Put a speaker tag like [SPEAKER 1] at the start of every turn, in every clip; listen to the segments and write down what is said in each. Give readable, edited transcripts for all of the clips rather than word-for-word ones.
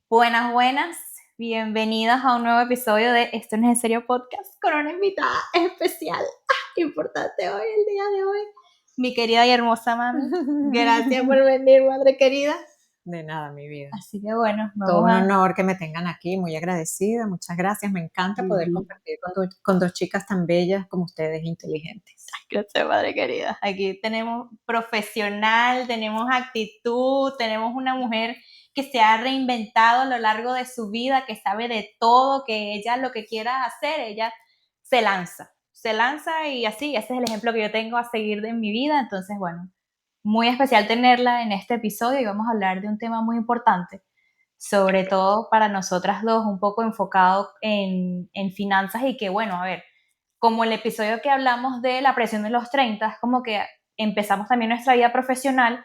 [SPEAKER 1] Buenas, buenas. Bienvenidas a un nuevo episodio de Esto no es en serio podcast con una invitada especial, importante hoy, el día de hoy. Mi querida y hermosa mami. Gracias por venir, madre querida.
[SPEAKER 2] De nada, mi vida.
[SPEAKER 1] Así que bueno,
[SPEAKER 2] Todo un
[SPEAKER 1] vamos a...
[SPEAKER 2] honor que me tengan aquí, muy agradecida, muchas gracias. Me encanta poder compartir con dos chicas tan bellas como ustedes, inteligentes.
[SPEAKER 1] Gracias, madre querida. Aquí tenemos profesional, tenemos actitud, tenemos una mujer que se ha reinventado a lo largo de su vida, que sabe de todo, que ella lo que quiera hacer, ella se lanza y así, ese es el ejemplo que yo tengo a seguir en mi vida. Entonces, bueno, muy especial tenerla en este episodio y vamos a hablar de un tema muy importante, sobre todo para nosotras dos, un poco enfocado en finanzas y que, bueno, a ver, como el episodio que hablamos de la presión de los 30, como que empezamos también nuestra vida profesional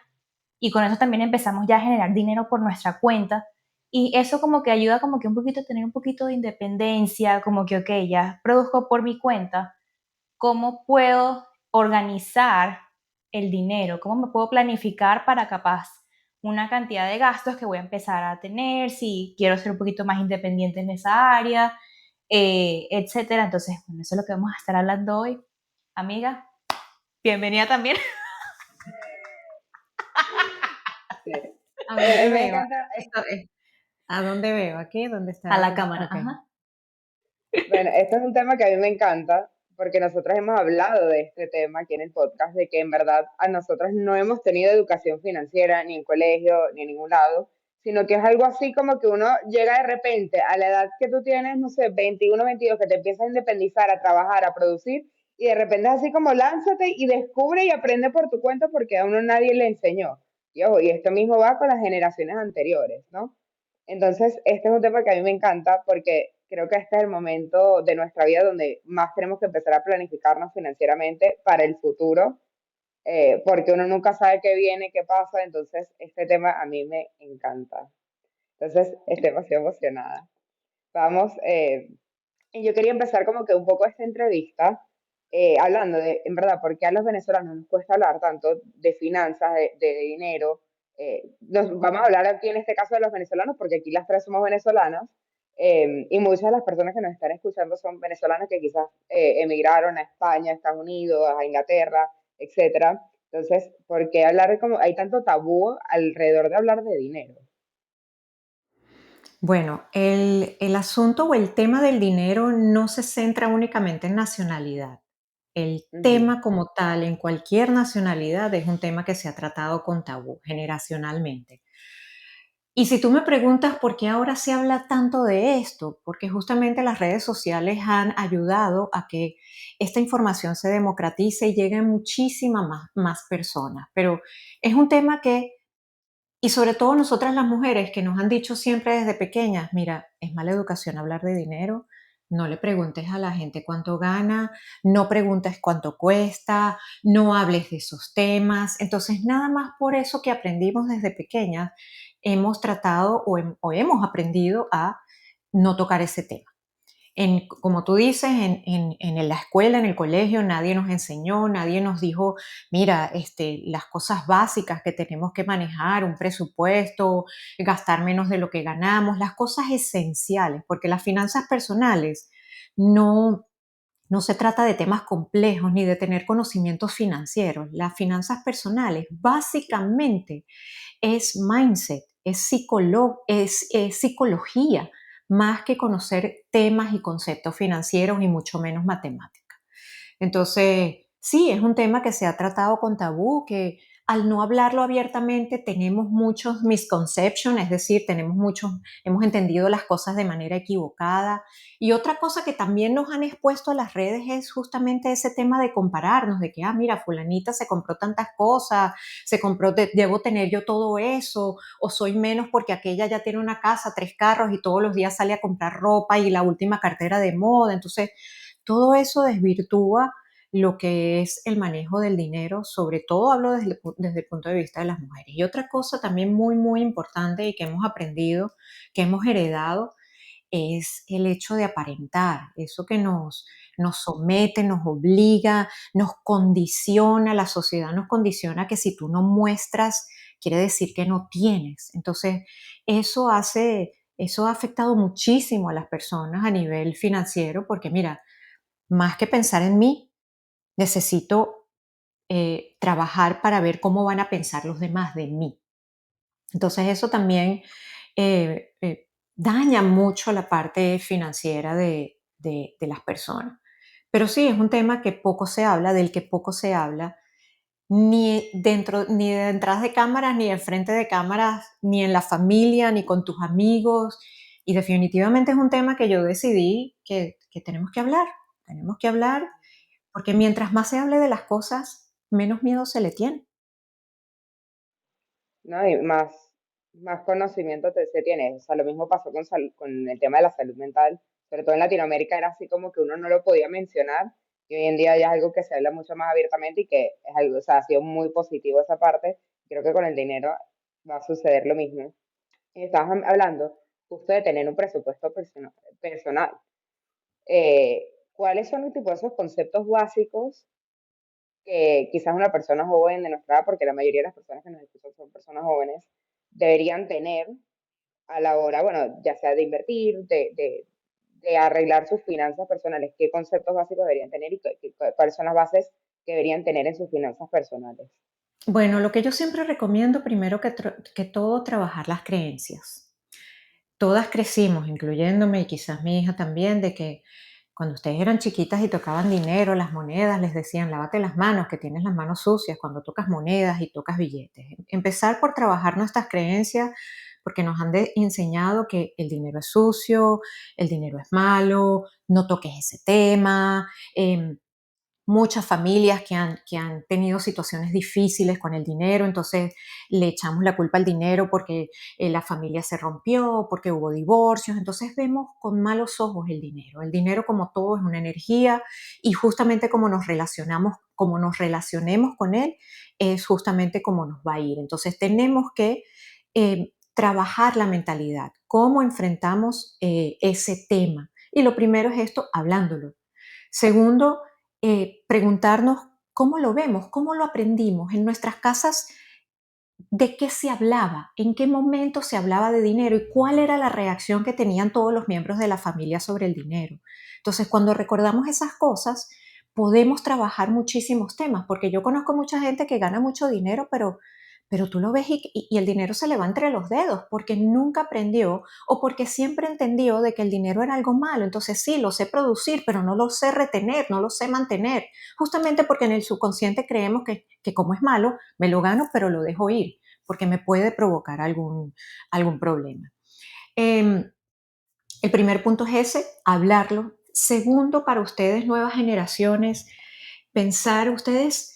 [SPEAKER 1] y con eso también empezamos ya a generar dinero por nuestra cuenta. Y eso como que ayuda como que un poquito a tener un poquito de independencia, como que, ok, ya produzco por mi cuenta, ¿cómo puedo organizar el dinero? ¿Cómo me puedo planificar para capaz una cantidad de gastos que voy a empezar a tener, si quiero ser un poquito más independiente en esa área, etcétera? Entonces, bueno, eso es lo que vamos a estar hablando hoy. Amiga, bienvenida también.
[SPEAKER 2] Sí. ¿A dónde
[SPEAKER 3] Me
[SPEAKER 2] veo?
[SPEAKER 3] encanta.
[SPEAKER 2] ¿A dónde veo? ¿Aquí? ¿Dónde está?
[SPEAKER 1] A la cámara,
[SPEAKER 2] Ok.
[SPEAKER 1] ajá.
[SPEAKER 3] Bueno, este es un tema que a mí me encanta porque nosotros hemos hablado de este tema aquí en el podcast, de que en verdad a nosotros no hemos tenido educación financiera ni en colegio ni en ningún lado, sino que es algo así como que uno llega de repente a la edad que tú tienes, no sé, 21, 22, que te empiezas a independizar, a trabajar, a producir, y de repente es así como lánzate y descubre y aprende por tu cuenta porque a uno nadie le enseñó. Y ojo, y esto mismo va con las generaciones anteriores, ¿no? Entonces, este es un tema que a mí me encanta porque creo que este es el momento de nuestra vida donde más tenemos que empezar a planificarnos financieramente para el futuro, porque uno nunca sabe qué viene, qué pasa, entonces este tema a mí me encanta. Entonces, estoy demasiado emocionada. Vamos, y yo quería empezar como que un poco esta entrevista hablando de, en verdad, por qué a los venezolanos nos cuesta hablar tanto de finanzas, de dinero. Vamos a hablar aquí en este caso de los venezolanos, porque aquí las tres somos venezolanas, y muchas de las personas que nos están escuchando son venezolanas que quizás emigraron a España, a Estados Unidos, a Inglaterra, etcétera. Entonces, ¿por qué hablar de como hay tanto tabú alrededor de hablar de dinero?
[SPEAKER 2] Bueno, el asunto o el tema del dinero no se centra únicamente en nacionalidad. El
[SPEAKER 3] Ujú.
[SPEAKER 2] tema como tal, en cualquier nacionalidad, es un tema que se ha tratado con tabú generacionalmente. Y si tú me preguntas por qué ahora se habla tanto de esto, porque justamente las redes sociales han ayudado a que esta información se democratice y llegue a muchísimas más personas. Pero es un tema que, y sobre todo nosotras las mujeres que nos han dicho siempre desde pequeñas, mira, es mala educación hablar de dinero, no le preguntes a la gente cuánto gana, no preguntes cuánto cuesta, no hables de esos temas. Entonces, nada más por eso que aprendimos desde pequeñas, hemos tratado o hemos aprendido a no tocar ese tema. Como tú dices, en la escuela, en el colegio, nadie nos enseñó, nadie nos dijo, mira, las cosas básicas que tenemos que manejar, un presupuesto, gastar menos de lo que ganamos, las cosas esenciales, porque las finanzas personales no, no se trata de temas complejos ni de tener conocimientos financieros. Las finanzas personales básicamente es mindset, es psicología, más que conocer temas y conceptos financieros y mucho menos matemáticas. Entonces, sí, es un tema que se ha tratado con tabú, que al no hablarlo abiertamente tenemos muchos misconceptions, es decir, hemos entendido las cosas de manera equivocada. Y otra cosa que también nos han expuesto a las redes es justamente ese tema de compararnos, de que, mira, fulanita se compró tantas cosas, debo tener yo todo eso, o soy menos porque aquella ya tiene una casa, 3 carros y todos los días sale a comprar ropa y la última cartera de moda. Entonces, todo eso desvirtúa lo que es el manejo del dinero, sobre todo hablo desde el punto de vista de las mujeres. Y otra cosa también muy, muy importante y que hemos aprendido, que hemos heredado, es el hecho de aparentar, eso que nos somete, nos obliga, nos condiciona, la sociedad nos condiciona que si tú no muestras, quiere decir que no tienes. Entonces, eso hace eso ha afectado muchísimo a las personas a nivel financiero, porque mira, más que pensar en mí, necesito trabajar para ver cómo van a pensar los demás de mí. Entonces eso también daña mucho la parte financiera de las personas. Pero sí, es un tema que poco se habla, del que poco se habla, ni dentro, ni detrás de cámaras, ni enfrente de cámaras, ni en la familia, ni con tus amigos. Y definitivamente es un tema que yo decidí que tenemos que hablar, porque mientras más se hable de las cosas, menos miedo se le tiene.
[SPEAKER 3] ¿no? Y más conocimiento se tiene. O sea, lo mismo pasó con el tema de la salud mental, sobre todo en Latinoamérica era así como que uno no lo podía mencionar y hoy en día ya es algo que se habla mucho más abiertamente y que es algo, o sea, ha sido muy positivo esa parte. Creo que con el dinero va a suceder lo mismo. Y estabas hablando justo de tener un presupuesto personal. ¿Cuáles son los tipos de esos conceptos básicos que quizás una persona joven de nuestra edad, porque la mayoría de las personas que nos escuchan son personas jóvenes, deberían tener a la hora, bueno, ya sea de invertir, de arreglar sus finanzas personales? ¿Qué conceptos básicos deberían tener y cuáles son las bases que deberían tener en sus finanzas personales?
[SPEAKER 2] Bueno, lo que yo siempre recomiendo, primero que todo, trabajar las creencias. Todas crecimos, incluyéndome y quizás mi hija también, de que cuando ustedes eran chiquitas y tocaban dinero, las monedas, les decían, lávate las manos, que tienes las manos sucias cuando tocas monedas y tocas billetes. Empezar por trabajar nuestras creencias, porque nos han enseñado que el dinero es sucio, el dinero es malo, no toques ese tema. Muchas familias que han tenido situaciones difíciles con el dinero, entonces le echamos la culpa al dinero porque la familia se rompió, porque hubo divorcios, entonces vemos con malos ojos el dinero. El dinero, como todo, es una energía y justamente como nos relacionemos con él, es justamente como nos va a ir. Entonces tenemos que trabajar la mentalidad, cómo enfrentamos ese tema. Y lo primero es esto, hablándolo. Segundo, preguntarnos cómo lo vemos, cómo lo aprendimos en nuestras casas, de qué se hablaba, en qué momento se hablaba de dinero y cuál era la reacción que tenían todos los miembros de la familia sobre el dinero. Entonces, cuando recordamos esas cosas, podemos trabajar muchísimos temas, porque yo conozco mucha gente que gana mucho dinero, pero tú lo ves y el dinero se le va entre los dedos porque nunca aprendió o porque siempre entendió de que el dinero era algo malo. Entonces sí, lo sé producir, pero no lo sé retener, no lo sé mantener, justamente porque en el subconsciente creemos que como es malo, me lo gano, pero lo dejo ir, porque me puede provocar algún problema. Eh, el primer punto es ese, hablarlo. Segundo, para ustedes, nuevas generaciones, pensar, ustedes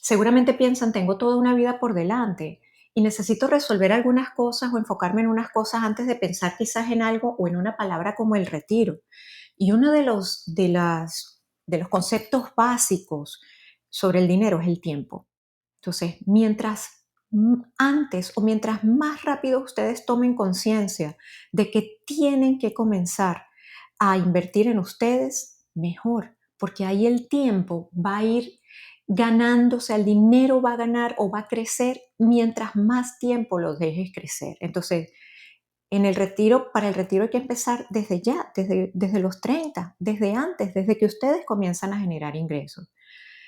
[SPEAKER 2] seguramente piensan, tengo toda una vida por delante y necesito resolver algunas cosas o enfocarme en unas cosas antes de pensar quizás en algo o en una palabra como el retiro. Y uno de los conceptos básicos sobre el dinero es el tiempo. Entonces, mientras antes o mientras más rápido ustedes tomen conciencia de que tienen que comenzar a invertir en ustedes, mejor, porque ahí el tiempo va a ir ganándose, el dinero va a ganar o va a crecer mientras más tiempo lo dejes crecer. Entonces, para el retiro hay que empezar desde ya, desde los 30, desde antes, desde que ustedes comienzan a generar ingresos.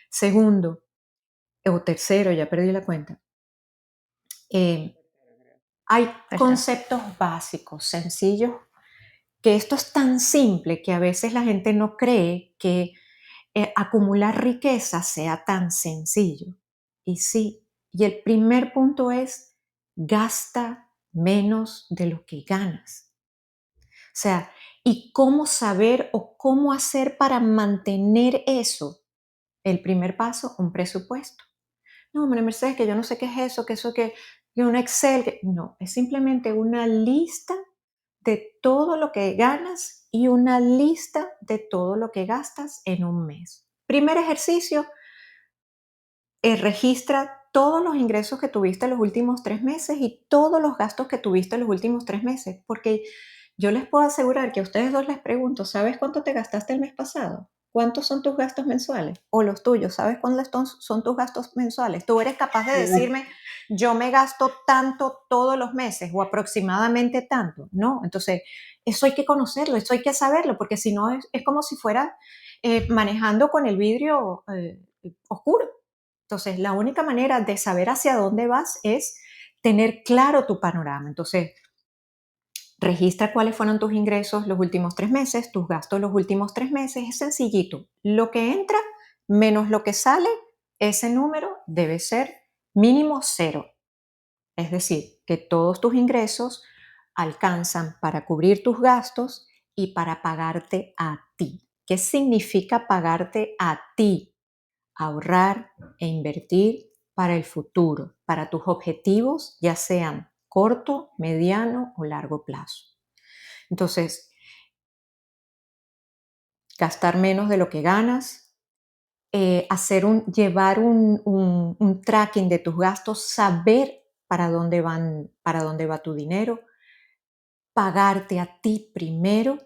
[SPEAKER 2] Segundo, o tercero, ya perdí la cuenta, eh, hay
[SPEAKER 1] Tercero.
[SPEAKER 2] conceptos básicos, sencillos, que esto es tan simple que a veces la gente no cree que acumular riqueza sea tan sencillo. Y sí, y el primer punto es gasta menos de lo que ganas. O sea, ¿y cómo saber o cómo hacer para mantener eso? El primer paso, un presupuesto. No, María Mercedes, que yo no sé qué es eso, que un Excel, no, es simplemente una lista de todo lo que ganas y una lista de todo lo que gastas en un mes. Primer ejercicio, registra todos los ingresos que tuviste los últimos 3 meses y todos los gastos que tuviste los últimos 3 meses, porque yo les puedo asegurar que a ustedes dos les pregunto, ¿sabes cuánto te gastaste el mes pasado? ¿cuántos son tus gastos mensuales? O los tuyos, ¿sabes cuáles son tus gastos mensuales? Tú eres capaz de decirme, yo me gasto tanto todos los meses o aproximadamente tanto, ¿no? Entonces, eso hay que conocerlo, eso hay que saberlo, porque si no es como si fuera manejando con el vidrio oscuro. Entonces, la única manera de saber hacia dónde vas es tener claro tu panorama. Entonces, registra cuáles fueron tus ingresos los últimos 3 meses, tus gastos los últimos 3 meses. Es sencillito. Lo que entra menos lo que sale, ese número debe ser mínimo 0. Es decir, que todos tus ingresos alcanzan para cubrir tus gastos y para pagarte a ti. ¿Qué significa pagarte a ti? Ahorrar e invertir para el futuro, para tus objetivos, ya sean corto, mediano o largo plazo. Entonces, gastar menos de lo que ganas, llevar un tracking de tus gastos, saber para dónde va tu dinero, pagarte a ti primero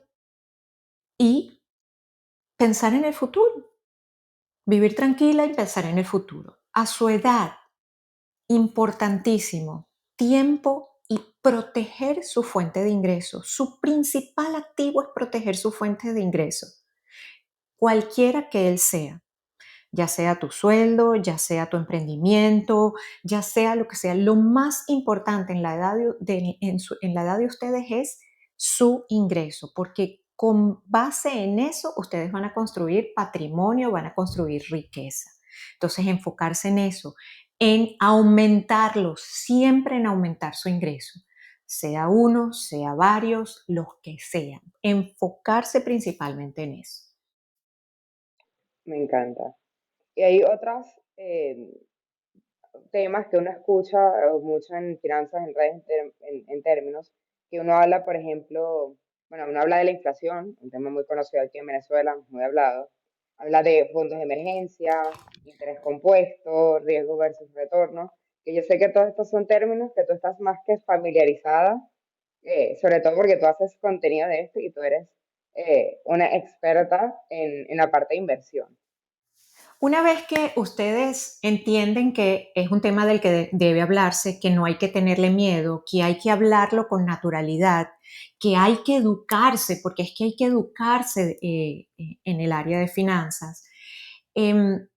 [SPEAKER 2] y pensar en el futuro, vivir tranquila y pensar en el futuro. A su edad, importantísimo, tiempo y proteger su fuente de ingreso. Su principal activo es proteger su fuente de ingreso, cualquiera que él sea, ya sea tu sueldo, ya sea tu emprendimiento, ya sea lo que sea. Lo más importante en la edad en la edad de ustedes es su ingreso, porque con base en eso ustedes van a construir patrimonio, van a construir riqueza. Entonces, enfocarse en eso, en aumentarlo, siempre en aumentar su ingreso, sea uno, sea varios, los que sean. Enfocarse principalmente en eso.
[SPEAKER 3] Me encanta. Y hay otros temas que uno escucha mucho en finanzas, en redes, en términos, que uno habla, por ejemplo, bueno, uno habla de la inflación, un tema muy conocido aquí en Venezuela, muy hablado, habla de fondos de emergencia, interés compuesto, riesgo versus retorno, que yo sé que todos estos son términos que tú estás más que familiarizada, sobre todo porque tú haces contenido de esto y tú eres una experta en la parte de inversión.
[SPEAKER 2] Una vez que ustedes entienden que es un tema del que debe hablarse, que no hay que tenerle miedo, que hay que hablarlo con naturalidad, que hay que educarse, porque es que hay que educarse en el área de finanzas, em,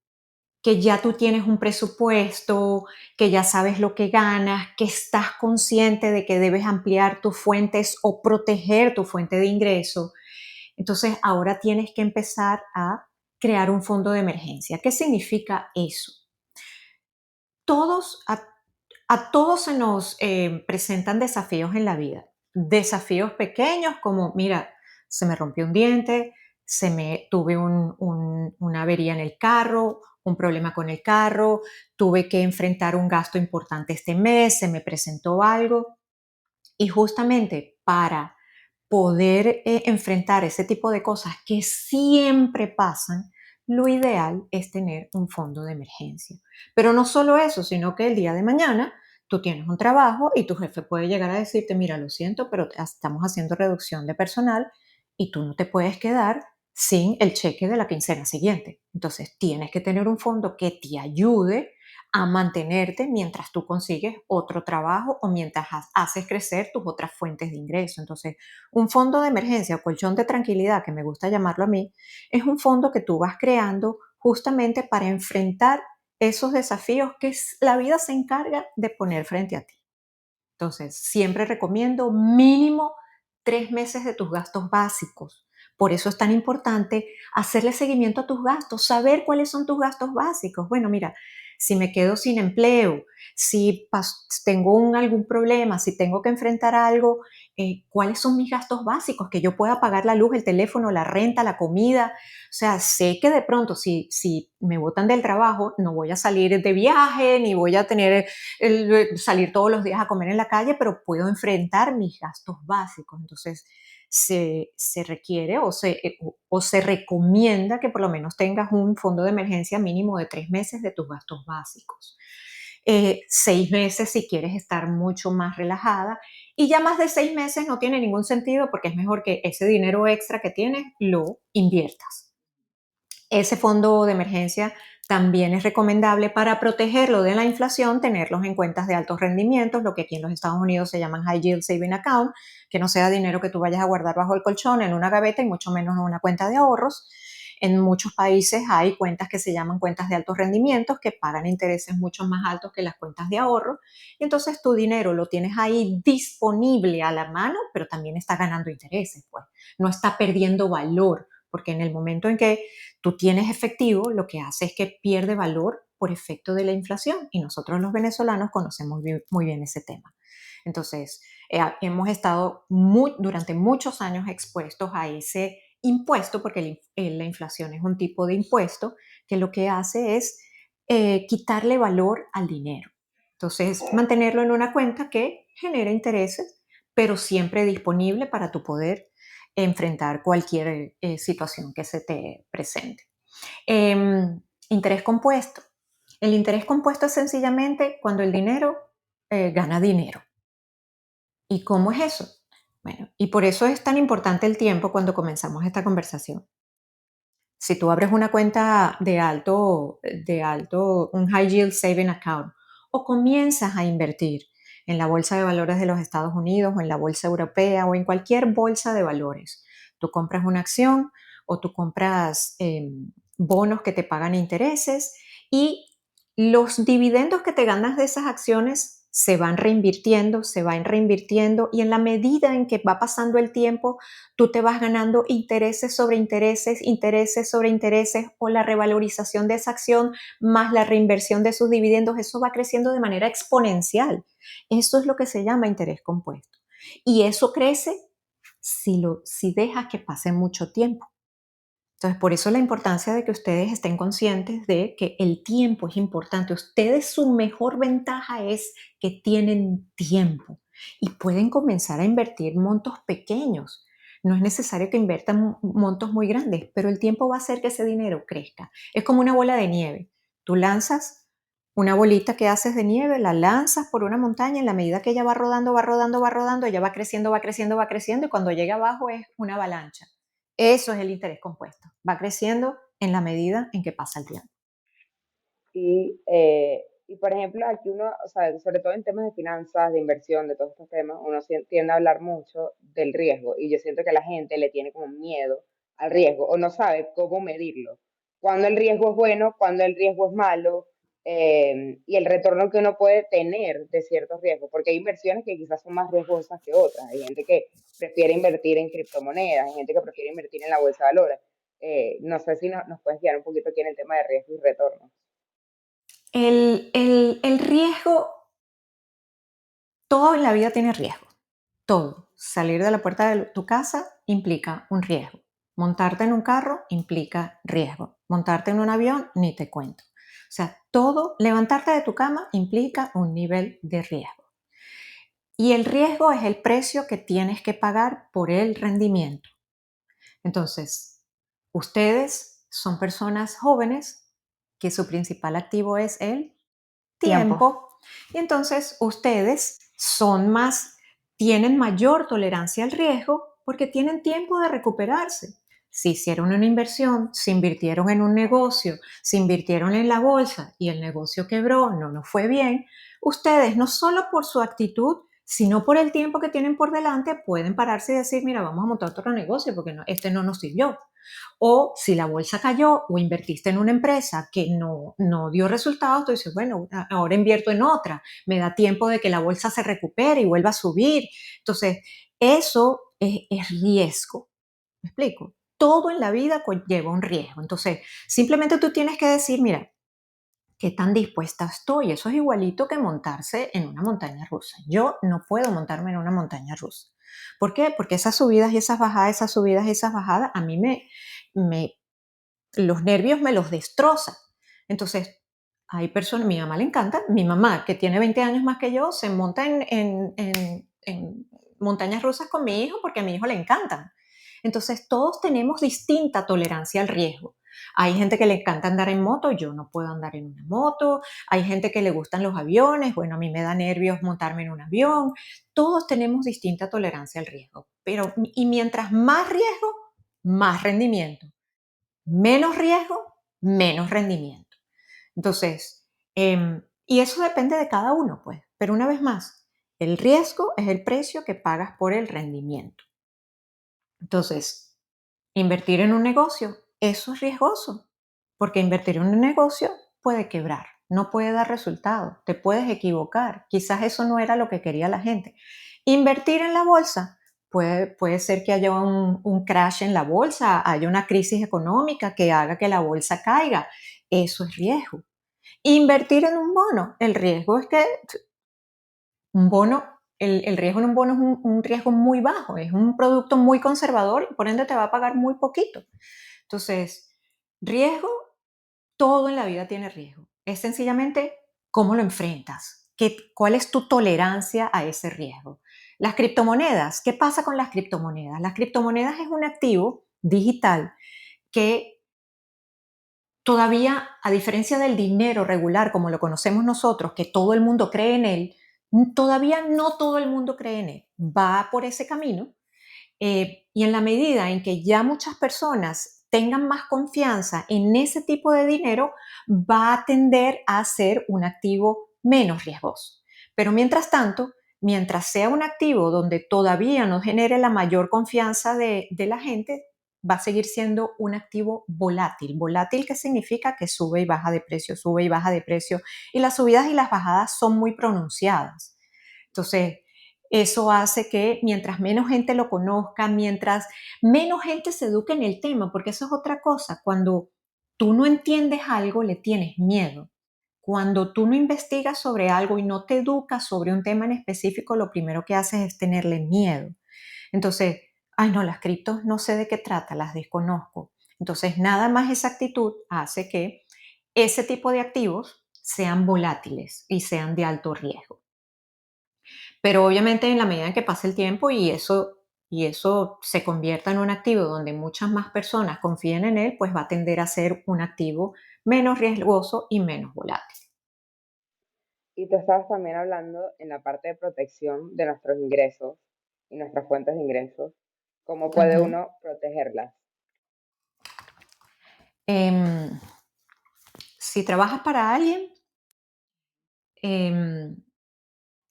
[SPEAKER 2] que ya tú tienes un presupuesto, que ya sabes lo que ganas, que estás consciente de que debes ampliar tus fuentes o proteger tu fuente de ingreso. Entonces, ahora tienes que empezar a crear un fondo de emergencia. ¿Qué significa eso? Todos, a todos se nos presentan desafíos en la vida. Desafíos pequeños como, mira, se me rompió un diente, tuve una avería en el carro, un problema con el carro, tuve que enfrentar un gasto importante este mes, se me presentó algo. Y justamente para poder enfrentar ese tipo de cosas que siempre pasan, lo ideal es tener un fondo de emergencia. Pero no solo eso, sino que el día de mañana tú tienes un trabajo y tu jefe puede llegar a decirte, mira, lo siento, pero estamos haciendo reducción de personal y tú no te puedes quedar sin el cheque de la quincena siguiente. Entonces tienes que tener un fondo que te ayude a mantenerte mientras tú consigues otro trabajo o mientras haces crecer tus otras fuentes de ingreso. Entonces, un fondo de emergencia o colchón de tranquilidad, que me gusta llamarlo a mí, es un fondo que tú vas creando justamente para enfrentar esos desafíos que la vida se encarga de poner frente a ti. Entonces, siempre recomiendo mínimo 3 meses de tus gastos básicos. Por eso es tan importante hacerle seguimiento a tus gastos, saber cuáles son tus gastos básicos. Bueno, mira, si me quedo sin empleo, si tengo algún problema, si tengo que enfrentar algo, ¿cuáles son mis gastos básicos? Que yo pueda pagar la luz, el teléfono, la renta, la comida. O sea, sé que de pronto si me botan del trabajo, no voy a salir de viaje, ni voy a tener salir todos los días a comer en la calle, pero puedo enfrentar mis gastos básicos. Entonces, se requiere o se recomienda que por lo menos tengas un fondo de emergencia mínimo de 3 meses de tus gastos básicos. 6 meses si quieres estar mucho más relajada y ya más de 6 meses no tiene ningún sentido porque es mejor que ese dinero extra que tienes lo inviertas. ese fondo de emergencia también es recomendable para protegerlo de la inflación, tenerlos en cuentas de altos rendimientos, lo que aquí en los Estados Unidos se llaman High Yield Saving Account, que no sea dinero que tú vayas a guardar bajo el colchón en una gaveta y mucho menos en una cuenta de ahorros. En muchos países hay cuentas que se llaman cuentas de altos rendimientos que pagan intereses mucho más altos que las cuentas de ahorro. Y entonces tu dinero lo tienes ahí disponible a la mano, pero también está ganando intereses, pues. No está perdiendo valor, porque en el momento en que tú tienes efectivo, lo que hace es que pierde valor por efecto de la inflación. Y nosotros los venezolanos conocemos muy bien ese tema. Entonces, hemos estado durante muchos años expuestos a ese impuesto, porque la inflación es un tipo de impuesto que lo que hace es quitarle valor al dinero. Entonces, mantenerlo en una cuenta que genera intereses, pero siempre disponible para tu poder enfrentar cualquier situación que se te presente. Interés compuesto. El interés compuesto es sencillamente cuando el dinero gana dinero. ¿Y cómo es eso? Bueno, y por eso es tan importante el tiempo cuando comenzamos esta conversación. Si tú abres una cuenta un High Yield Saving Account, o comienzas a invertir en la bolsa de valores de los Estados Unidos o en la bolsa europea o en cualquier bolsa de valores, tú compras una acción o tú compras bonos que te pagan intereses y los dividendos que te ganas de esas acciones se van reinvirtiendo y en la medida en que va pasando el tiempo, tú te vas ganando intereses sobre intereses, intereses sobre intereses, o la revalorización de esa acción más la reinversión de sus dividendos. Eso va creciendo de manera exponencial. Eso es lo que se llama interés compuesto. Y eso crece si dejas que pase mucho tiempo. Entonces, por eso la importancia de que ustedes estén conscientes de que el tiempo es importante. Ustedes, su mejor ventaja es que tienen tiempo y pueden comenzar a invertir montos pequeños. No es necesario que inviertan montos muy grandes, pero el tiempo va a hacer que ese dinero crezca. Es como una bola de nieve. Tú lanzas una bolita que haces de nieve, la lanzas por una montaña, en la medida que ella va rodando, va rodando, va rodando, ella va creciendo, va creciendo, va creciendo, y cuando llega abajo es una avalancha. Eso es el interés compuesto. Va creciendo en la medida en que pasa el tiempo.
[SPEAKER 3] Y por ejemplo, aquí uno, o sea, sobre todo en temas de finanzas, de inversión, de todos estos temas, uno tiende a hablar mucho del riesgo y yo siento que la gente le tiene como miedo al riesgo o no sabe cómo medirlo. Cuándo el riesgo es bueno, cuándo el riesgo es malo, y el retorno que uno puede tener de ciertos riesgos, porque hay inversiones que quizás son más riesgosas que otras. Hay gente que prefiere invertir en criptomonedas, hay gente que prefiere invertir en la bolsa de valores. No sé si nos puedes guiar un poquito aquí en el tema de riesgo y retorno.
[SPEAKER 2] El riesgo, todo en la vida tiene riesgo. Todo. Salir de la puerta de tu casa implica un riesgo. Montarte en un carro implica riesgo. Montarte en un avión, ni te cuento. O sea, todo, levantarte de tu cama implica un nivel de riesgo. Y el riesgo es el precio que tienes que pagar por el rendimiento. Entonces, ustedes son personas jóvenes que su principal activo es el tiempo. Y entonces ustedes tienen mayor tolerancia al riesgo porque tienen tiempo de recuperarse. Si hicieron una inversión, si invirtieron en un negocio, si invirtieron en la bolsa y el negocio quebró, no nos fue bien, ustedes no solo por su actitud, sino por el tiempo que tienen por delante, pueden pararse y decir, mira, vamos a montar otro negocio porque este no nos sirvió. O si la bolsa cayó o invertiste en una empresa que no dio resultados, tú dices, bueno, ahora invierto en otra, me da tiempo de que la bolsa se recupere y vuelva a subir. Entonces, eso es riesgo. ¿Me explico? Todo en la vida conlleva un riesgo. Entonces, simplemente tú tienes que decir, mira, ¿qué tan dispuesta estoy? Eso es igualito que montarse en una montaña rusa. Yo no puedo montarme en una montaña rusa. ¿Por qué? Porque esas subidas y esas bajadas, esas subidas y esas bajadas, a mí los nervios me los destrozan. Entonces, hay personas, mi mamá le encanta, mi mamá, que tiene 20 años más que yo, se monta en montañas rusas con mi hijo porque a mi hijo le encantan. Entonces, todos tenemos distinta tolerancia al riesgo. Hay gente que le encanta andar en moto, yo no puedo andar en una moto. Hay gente que le gustan los aviones, bueno, a mí me da nervios montarme en un avión. Todos tenemos distinta tolerancia al riesgo. Y mientras más riesgo, más rendimiento. Menos riesgo, menos rendimiento. Entonces, y eso depende de cada uno, pues. Pero una vez más, el riesgo es el precio que pagas por el rendimiento. Entonces, invertir en un negocio, eso es riesgoso, porque invertir en un negocio puede quebrar, no puede dar resultado, te puedes equivocar, quizás eso no era lo que quería la gente. Invertir en la bolsa, puede ser que haya un crash en la bolsa, haya una crisis económica que haga que la bolsa caiga, eso es riesgo. Invertir en un bono, el riesgo es que un bono, el riesgo en un bono es un riesgo muy bajo, es un producto muy conservador y por ende te va a pagar muy poquito. Entonces, riesgo, todo en la vida tiene riesgo. Es sencillamente cómo lo enfrentas, cuál es tu tolerancia a ese riesgo. Las criptomonedas, ¿qué pasa con las criptomonedas? Las criptomonedas es un activo digital que todavía, a diferencia del dinero regular como lo conocemos nosotros, que todo el mundo cree en él, todavía no todo el mundo cree en él. Va por ese camino y en la medida en que ya muchas personas tengan más confianza en ese tipo de dinero, va a tender a ser un activo menos riesgoso. Pero mientras tanto, mientras sea un activo donde todavía no genere la mayor confianza de la gente, va a seguir siendo un activo volátil. Volátil, ¿qué significa? Que sube y baja de precio, sube y baja de precio. Y las subidas y las bajadas son muy pronunciadas. Entonces, eso hace que mientras menos gente lo conozca, mientras menos gente se eduque en el tema, porque eso es otra cosa, cuando tú no entiendes algo, le tienes miedo. Cuando tú no investigas sobre algo y no te educas sobre un tema en específico, lo primero que haces es tenerle miedo. Entonces, ay no, las criptos no sé de qué trata, las desconozco. Entonces, nada más esa actitud hace que ese tipo de activos sean volátiles y sean de alto riesgo. Pero obviamente en la medida en que pase el tiempo y eso se convierta en un activo donde muchas más personas confíen en él, pues va a tender a ser un activo menos riesgoso y menos volátil.
[SPEAKER 3] Y tú estabas también hablando en la parte de protección de nuestros ingresos y nuestras fuentes de ingresos, cómo puede
[SPEAKER 2] Ujú.
[SPEAKER 3] uno protegerlas.
[SPEAKER 2] Em, si trabajas para alguien, em,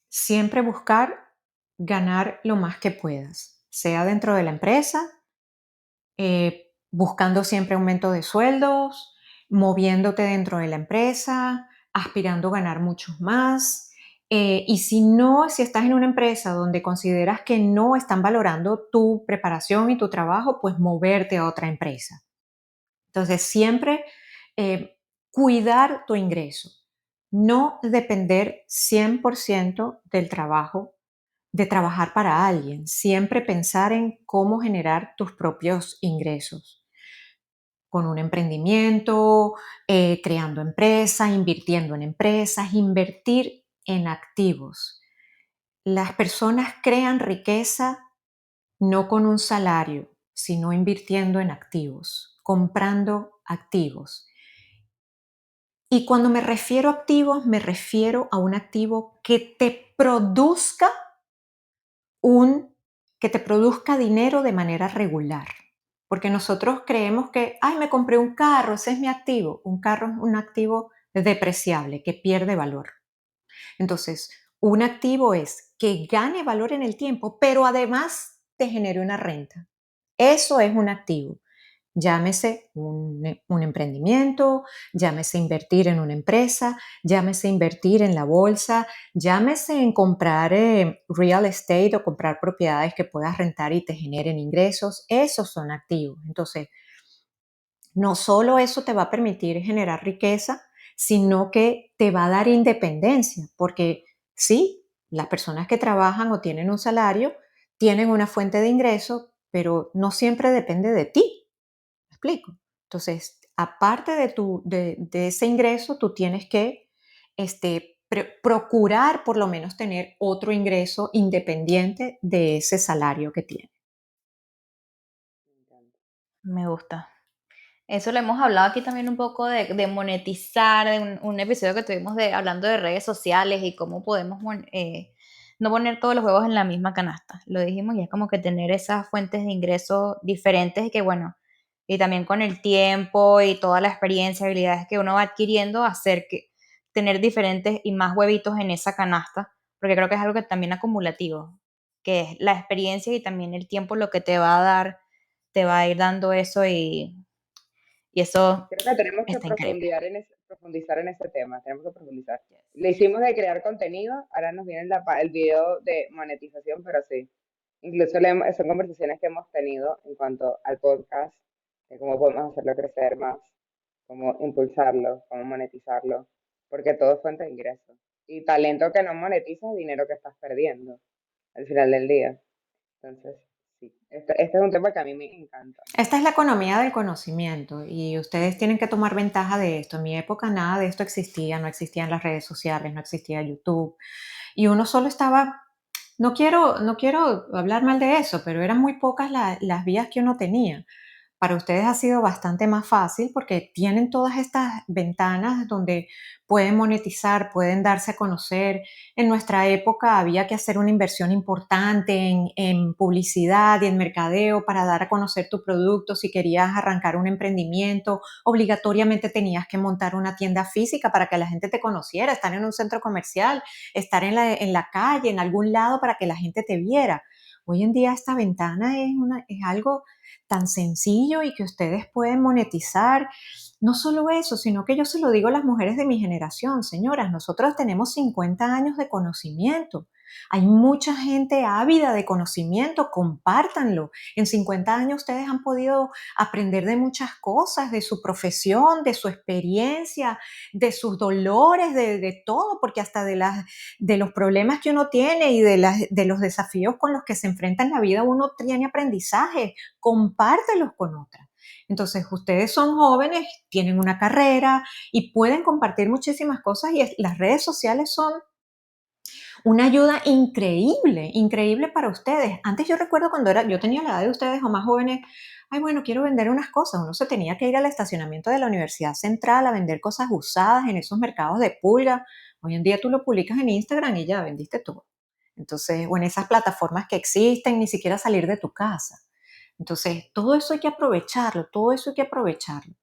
[SPEAKER 2] siempre buscar ganar lo más que puedas, sea dentro de la empresa, buscando siempre aumento de sueldos, moviéndote dentro de la empresa, aspirando a ganar muchos más. Y si no, si estás en una empresa donde consideras que no están valorando tu preparación y tu trabajo, pues moverte a otra empresa. Entonces, siempre cuidar tu ingreso, no depender 100% del trabajo, de trabajar para alguien, siempre pensar en cómo generar tus propios ingresos con un emprendimiento, creando empresas, invirtiendo en empresas, invertir en activos. Las personas crean riqueza no con un salario, sino invirtiendo en activos, comprando activos. Y cuando me refiero a activos, me refiero a un activo un, que te produzca dinero de manera regular. Porque nosotros creemos que, ay, me compré un carro, ese es mi activo. Un carro es un activo depreciable, que pierde valor. Entonces, un activo es que gane valor en el tiempo, pero además te genere una renta. Eso es un activo. Llámese un emprendimiento, llámese invertir en una empresa, llámese invertir en la bolsa, llámese en comprar real estate o comprar propiedades que puedas rentar y te generen ingresos. Esos son activos. Entonces, no solo eso te va a permitir generar riqueza, sino que te va a dar independencia, porque sí, las personas que trabajan o tienen un salario tienen una fuente de ingreso, pero no siempre depende de ti. ¿Me explico? Entonces, aparte de ese ingreso, tú tienes que procurar por lo menos tener otro ingreso independiente de ese salario que tienes.
[SPEAKER 3] Me encanta.
[SPEAKER 1] Me gusta. Eso lo hemos hablado aquí también un poco de monetizar, de un episodio que tuvimos hablando de redes sociales y cómo podemos no poner todos los huevos en la misma canasta. Lo dijimos y es como que tener esas fuentes de ingresos diferentes y que, bueno, y también con el tiempo y toda la experiencia, habilidades que uno va adquiriendo, hacer que tener diferentes y más huevitos en esa canasta, porque creo que es algo que también acumulativo, que es la experiencia y también el tiempo lo que te va a dar, te va a ir dando eso y eso
[SPEAKER 3] Creo que tenemos que
[SPEAKER 1] está increíble.
[SPEAKER 3] profundizar en ese tema, tenemos que profundizar. Le hicimos de crear contenido, ahora nos viene el video de monetización, pero sí. Incluso son conversaciones que hemos tenido en cuanto al podcast, de cómo podemos hacerlo crecer más, cómo impulsarlo, cómo monetizarlo, porque todo es fuente de ingresos. Y talento que no monetizas, dinero que estás perdiendo al final del día. Entonces, sí, este es un tema que a mí me encanta.
[SPEAKER 2] Esta es la economía del conocimiento y ustedes tienen que tomar ventaja de esto. En mi época nada de esto existía, no existían las redes sociales, no existía YouTube y uno solo estaba, no quiero hablar mal de eso, pero eran muy pocas las vías que uno tenía. Para ustedes ha sido bastante más fácil porque tienen todas estas ventanas donde pueden monetizar, pueden darse a conocer. En nuestra época había que hacer una inversión importante en publicidad y en mercadeo para dar a conocer tu producto. Si querías arrancar un emprendimiento, obligatoriamente tenías que montar una tienda física para que la gente te conociera, estar en un centro comercial, estar en la calle, en algún lado para que la gente te viera. Hoy en día esta ventana es algo tan sencillo y que ustedes pueden monetizar. No solo eso, sino que yo se lo digo a las mujeres de mi generación, señoras, nosotros tenemos 50 años de conocimiento. Hay mucha gente ávida de conocimiento, compártanlo. En 50 años ustedes han podido aprender de muchas cosas, de su profesión, de su experiencia, de sus dolores, de todo, porque hasta de los problemas que uno tiene y de los desafíos con los que se enfrenta en la vida, uno tiene aprendizaje, compártelos con otras. Entonces, ustedes son jóvenes, tienen una carrera y pueden compartir muchísimas cosas y las redes sociales son una ayuda increíble, increíble para ustedes. Antes yo recuerdo cuando yo tenía la edad de ustedes o más jóvenes, ay, bueno, quiero vender unas cosas. Uno se tenía que ir al estacionamiento de la Universidad Central a vender cosas usadas en esos mercados de pulga. Hoy en día tú lo publicas en Instagram y ya vendiste todo. Entonces, o en esas plataformas que existen, ni siquiera salir de tu casa. Entonces, todo eso hay que aprovecharlo, todo eso hay que aprovecharlo.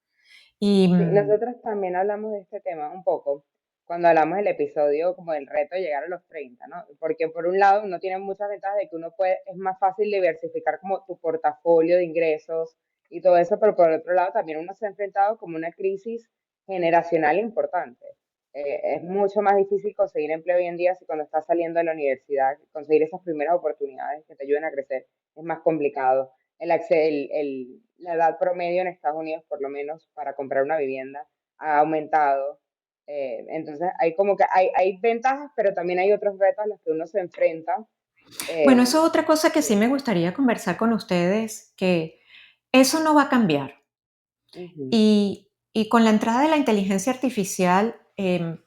[SPEAKER 2] Y
[SPEAKER 3] Sí, nosotros también hablamos de este tema un poco cuando hablamos del episodio como del reto de llegar a los 30, ¿no? Porque por un lado uno tiene muchas ventajas de que uno puede, es más fácil diversificar como tu portafolio de ingresos y todo eso, pero por otro lado también uno se ha enfrentado como una crisis generacional importante. Es mucho más difícil conseguir empleo hoy en día si cuando estás saliendo de la universidad, conseguir esas primeras oportunidades que te ayuden a crecer es más complicado. La edad promedio en Estados Unidos, por lo menos, para comprar una vivienda ha aumentado. Entonces, hay como que hay ventajas, pero también hay otros retos a los que uno se enfrenta.
[SPEAKER 2] bueno, eso es
[SPEAKER 3] Eh,
[SPEAKER 2] otra cosa que sí me gustaría conversar con ustedes, que eso no va a cambiar.
[SPEAKER 3] Ujú.
[SPEAKER 2] Y con la entrada de la inteligencia artificial,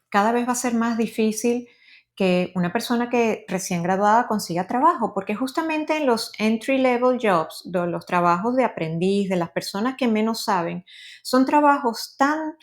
[SPEAKER 2] cada vez va a ser más difícil que una persona que recién graduada consiga trabajo, porque justamente en los entry level jobs, los trabajos de aprendiz, de las personas que menos saben, son trabajos tan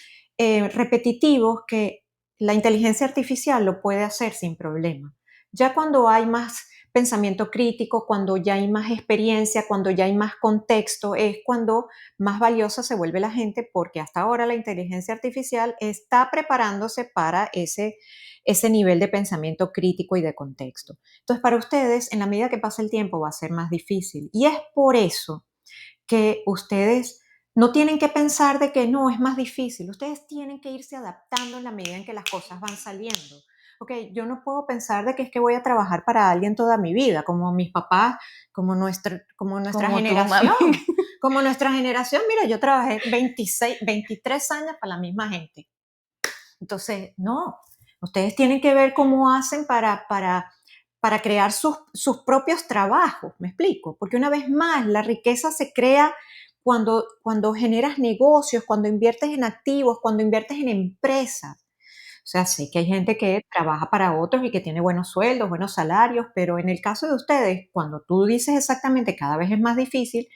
[SPEAKER 2] repetitivos que la inteligencia artificial lo puede hacer sin problema. Ya cuando hay más pensamiento crítico, cuando ya hay más experiencia, cuando ya hay más contexto, es cuando más valiosa se vuelve la gente porque hasta ahora la inteligencia artificial está preparándose para ese nivel de pensamiento crítico y de contexto. Entonces, para ustedes, en la medida que pasa el tiempo, va a ser más difícil. Y es por eso que ustedes no tienen que pensar de que no, es más difícil. Ustedes tienen que irse adaptando en la medida en que las cosas van saliendo. Ok, yo no puedo pensar de que es que voy a trabajar para alguien toda mi vida, como mis papás, como nuestra
[SPEAKER 1] Como tu mami.
[SPEAKER 2] generación. Como nuestra generación, mira, yo trabajé 26, 23 años para la misma gente. Entonces, no, ustedes tienen que ver cómo hacen para crear sus propios trabajos, ¿me explico? Porque una vez más, la riqueza se crea cuando generas negocios, cuando inviertes en activos, cuando inviertes en empresas. O sea, sé que hay gente que trabaja para otros y que tiene buenos sueldos, buenos salarios, pero en el caso de ustedes, cuando tú dices exactamente cada vez es más difícil,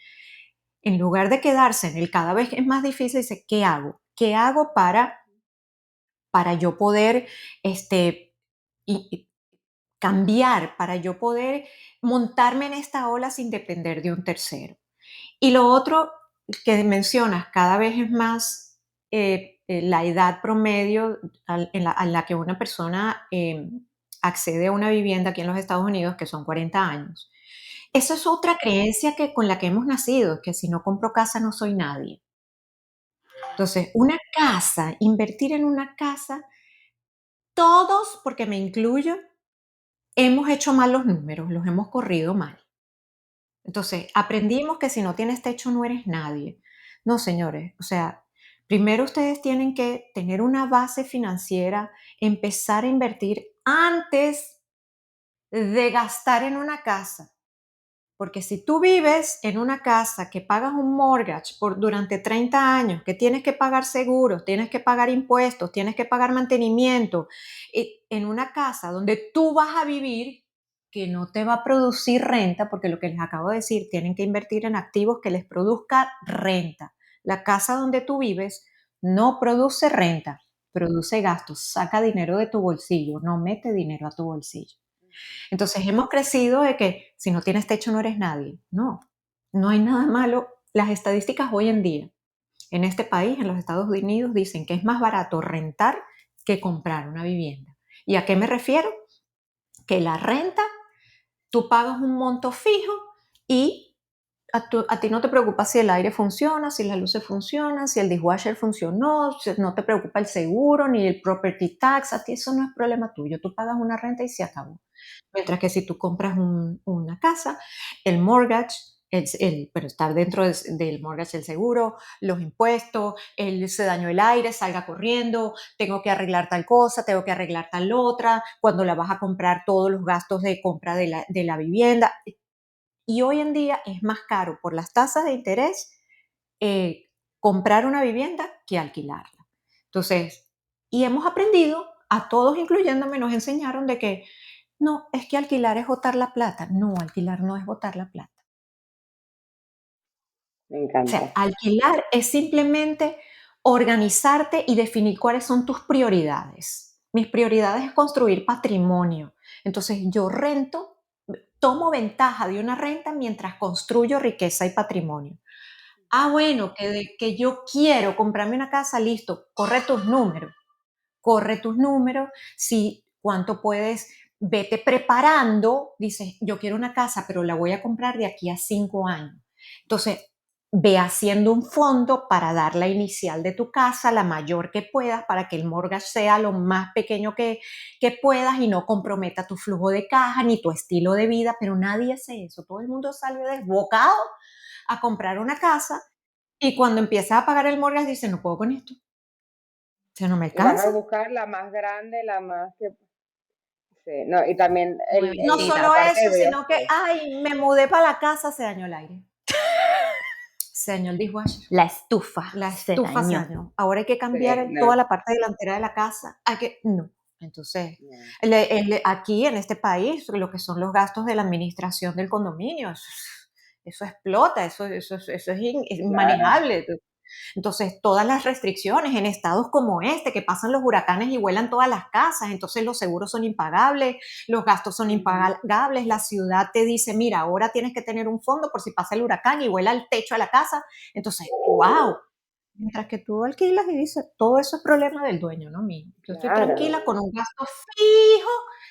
[SPEAKER 2] en lugar de quedarse en el cada vez es más difícil, dice, ¿qué hago? ¿Qué hago para yo poder y cambiar, para yo poder montarme en esta ola sin depender de un tercero? Y lo otro, que mencionas, cada vez es más la edad promedio a la que una persona accede a una vivienda aquí en los Estados Unidos, que son 40 años. Esa es otra creencia con la que hemos nacido, que si no compro casa no soy nadie. Entonces, una casa, invertir en una casa, todos, porque me incluyo, hemos hecho mal los números, los hemos corrido mal. Entonces, aprendimos que si no tienes techo no eres nadie. No, señores, o sea, primero ustedes tienen que tener una base financiera, empezar a invertir antes de gastar en una casa. Porque si tú vives en una casa que pagas un mortgage durante 30 años, que tienes que pagar seguros, tienes que pagar impuestos, tienes que pagar mantenimiento, en una casa donde tú vas a vivir, que no te va a producir renta, porque lo que les acabo de decir, tienen que invertir en activos que les produzca renta. La casa donde tú vives no produce renta, produce gastos, saca dinero de tu bolsillo, no mete dinero a tu bolsillo. Entonces hemos crecido de que si no tienes techo no eres nadie. No, no hay nada malo. Las estadísticas hoy en día en este país, en los Estados Unidos, dicen que es más barato rentar que comprar una vivienda. ¿Y a qué me refiero? Que la renta, tú pagas un monto fijo y a ti no te preocupa si el aire funciona, si las luces funcionan, si el dishwasher funcionó, no te preocupa el seguro ni el property tax, a ti eso no es problema tuyo, tú pagas una renta y se acabó. Mientras que si tú compras una casa, el mortgage, pero está dentro del mortgage el seguro, los impuestos, se dañó el aire, salga corriendo, tengo que arreglar tal cosa, tengo que arreglar tal otra, cuando la vas a comprar todos los gastos de compra de la vivienda. Y hoy en día es más caro por las tasas de interés comprar una vivienda que alquilarla. Entonces, y hemos aprendido, a todos incluyéndome, nos enseñaron de que no, es que alquilar es botar la plata. No, alquilar no es botar la plata.
[SPEAKER 3] Me
[SPEAKER 2] O sea,
[SPEAKER 3] encanta.
[SPEAKER 2] alquilar es simplemente organizarte y definir cuáles son tus prioridades. Mis prioridades es construir patrimonio. Entonces, yo rento, tomo ventaja de una renta mientras construyo riqueza y patrimonio. Ah, bueno, que yo quiero comprarme una casa, listo, corre tus números, si cuánto puedes, vete preparando, dices, yo quiero una casa, pero la voy a comprar de aquí a 5 años. Entonces, ve haciendo un fondo para dar la inicial de tu casa, la mayor que puedas, para que el mortgage sea lo más pequeño que puedas y no comprometa tu flujo de caja ni tu estilo de vida, pero nadie hace eso. Todo el mundo sale desbocado a comprar una casa y cuando empiezas a pagar el mortgage dice, no puedo con esto, o sea, no me
[SPEAKER 3] Y vas a
[SPEAKER 2] alcanza.
[SPEAKER 3] buscar la más grande, la más que... Sí, no, y también
[SPEAKER 1] Muy bien,
[SPEAKER 2] No
[SPEAKER 1] Lita.
[SPEAKER 2] solo
[SPEAKER 3] aparte
[SPEAKER 2] eso,
[SPEAKER 3] de Dios,
[SPEAKER 2] sino que, ay, me mudé para la casa, se dañó el aire. Se dañó el dishwasher.
[SPEAKER 1] La estufa
[SPEAKER 2] La
[SPEAKER 1] se
[SPEAKER 2] estufa se
[SPEAKER 1] dañó.
[SPEAKER 2] dañó. Ahora hay que cambiar
[SPEAKER 3] sí, no,
[SPEAKER 2] toda la parte delantera de la casa. No. Entonces,
[SPEAKER 3] no,
[SPEAKER 2] aquí en este país, lo que son los gastos de la administración del condominio, eso explota, eso es
[SPEAKER 3] claro.
[SPEAKER 2] inmanejable. Entonces, todas las restricciones en estados como este, que pasan los huracanes y vuelan todas las casas, entonces los seguros son impagables, los gastos son
[SPEAKER 3] Ujú.
[SPEAKER 2] impagables, la ciudad te dice, mira, ahora tienes que tener un fondo por si pasa el huracán y vuela el techo a la casa. Entonces, wow. Mientras que tú alquilas y dices, todo eso es problema del dueño, no mío. Yo estoy
[SPEAKER 3] Claro,
[SPEAKER 2] tranquila con un gasto fijo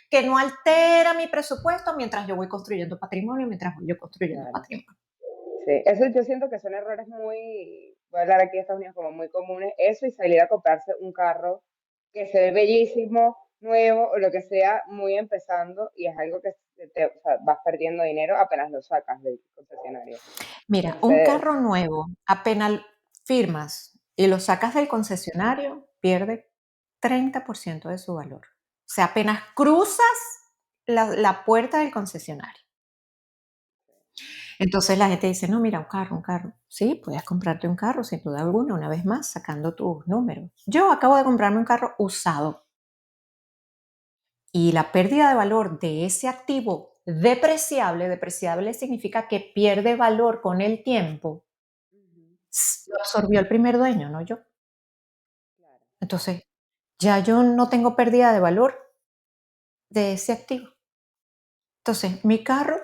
[SPEAKER 2] que no altera mi presupuesto mientras yo voy construyendo patrimonio, mientras voy yo construyendo
[SPEAKER 3] claro.
[SPEAKER 2] patrimonio.
[SPEAKER 3] Sí, eso yo siento que son errores muy, voy a hablar aquí de Estados Unidos como muy comunes, eso y salir a comprarse un carro que se ve bellísimo, nuevo o lo que sea, muy empezando y es algo que o sea, vas perdiendo dinero apenas lo sacas del concesionario.
[SPEAKER 2] Mira, un
[SPEAKER 3] Entonces,
[SPEAKER 2] carro nuevo, apenas firmas y lo sacas del concesionario, pierde 30% de su valor. O sea, apenas cruzas la puerta del concesionario. Entonces la gente dice, no, mira, un carro, un carro. Sí, puedes comprarte un carro sin duda alguna, una vez más, sacando tus números. Yo acabo de comprarme un carro usado y la pérdida de valor de ese activo depreciable significa que pierde valor con el tiempo,
[SPEAKER 3] ujú,
[SPEAKER 2] lo absorbió el primer dueño, no yo.
[SPEAKER 3] claro,
[SPEAKER 2] Entonces, ya yo no tengo pérdida de valor de ese activo. Entonces, mi carro,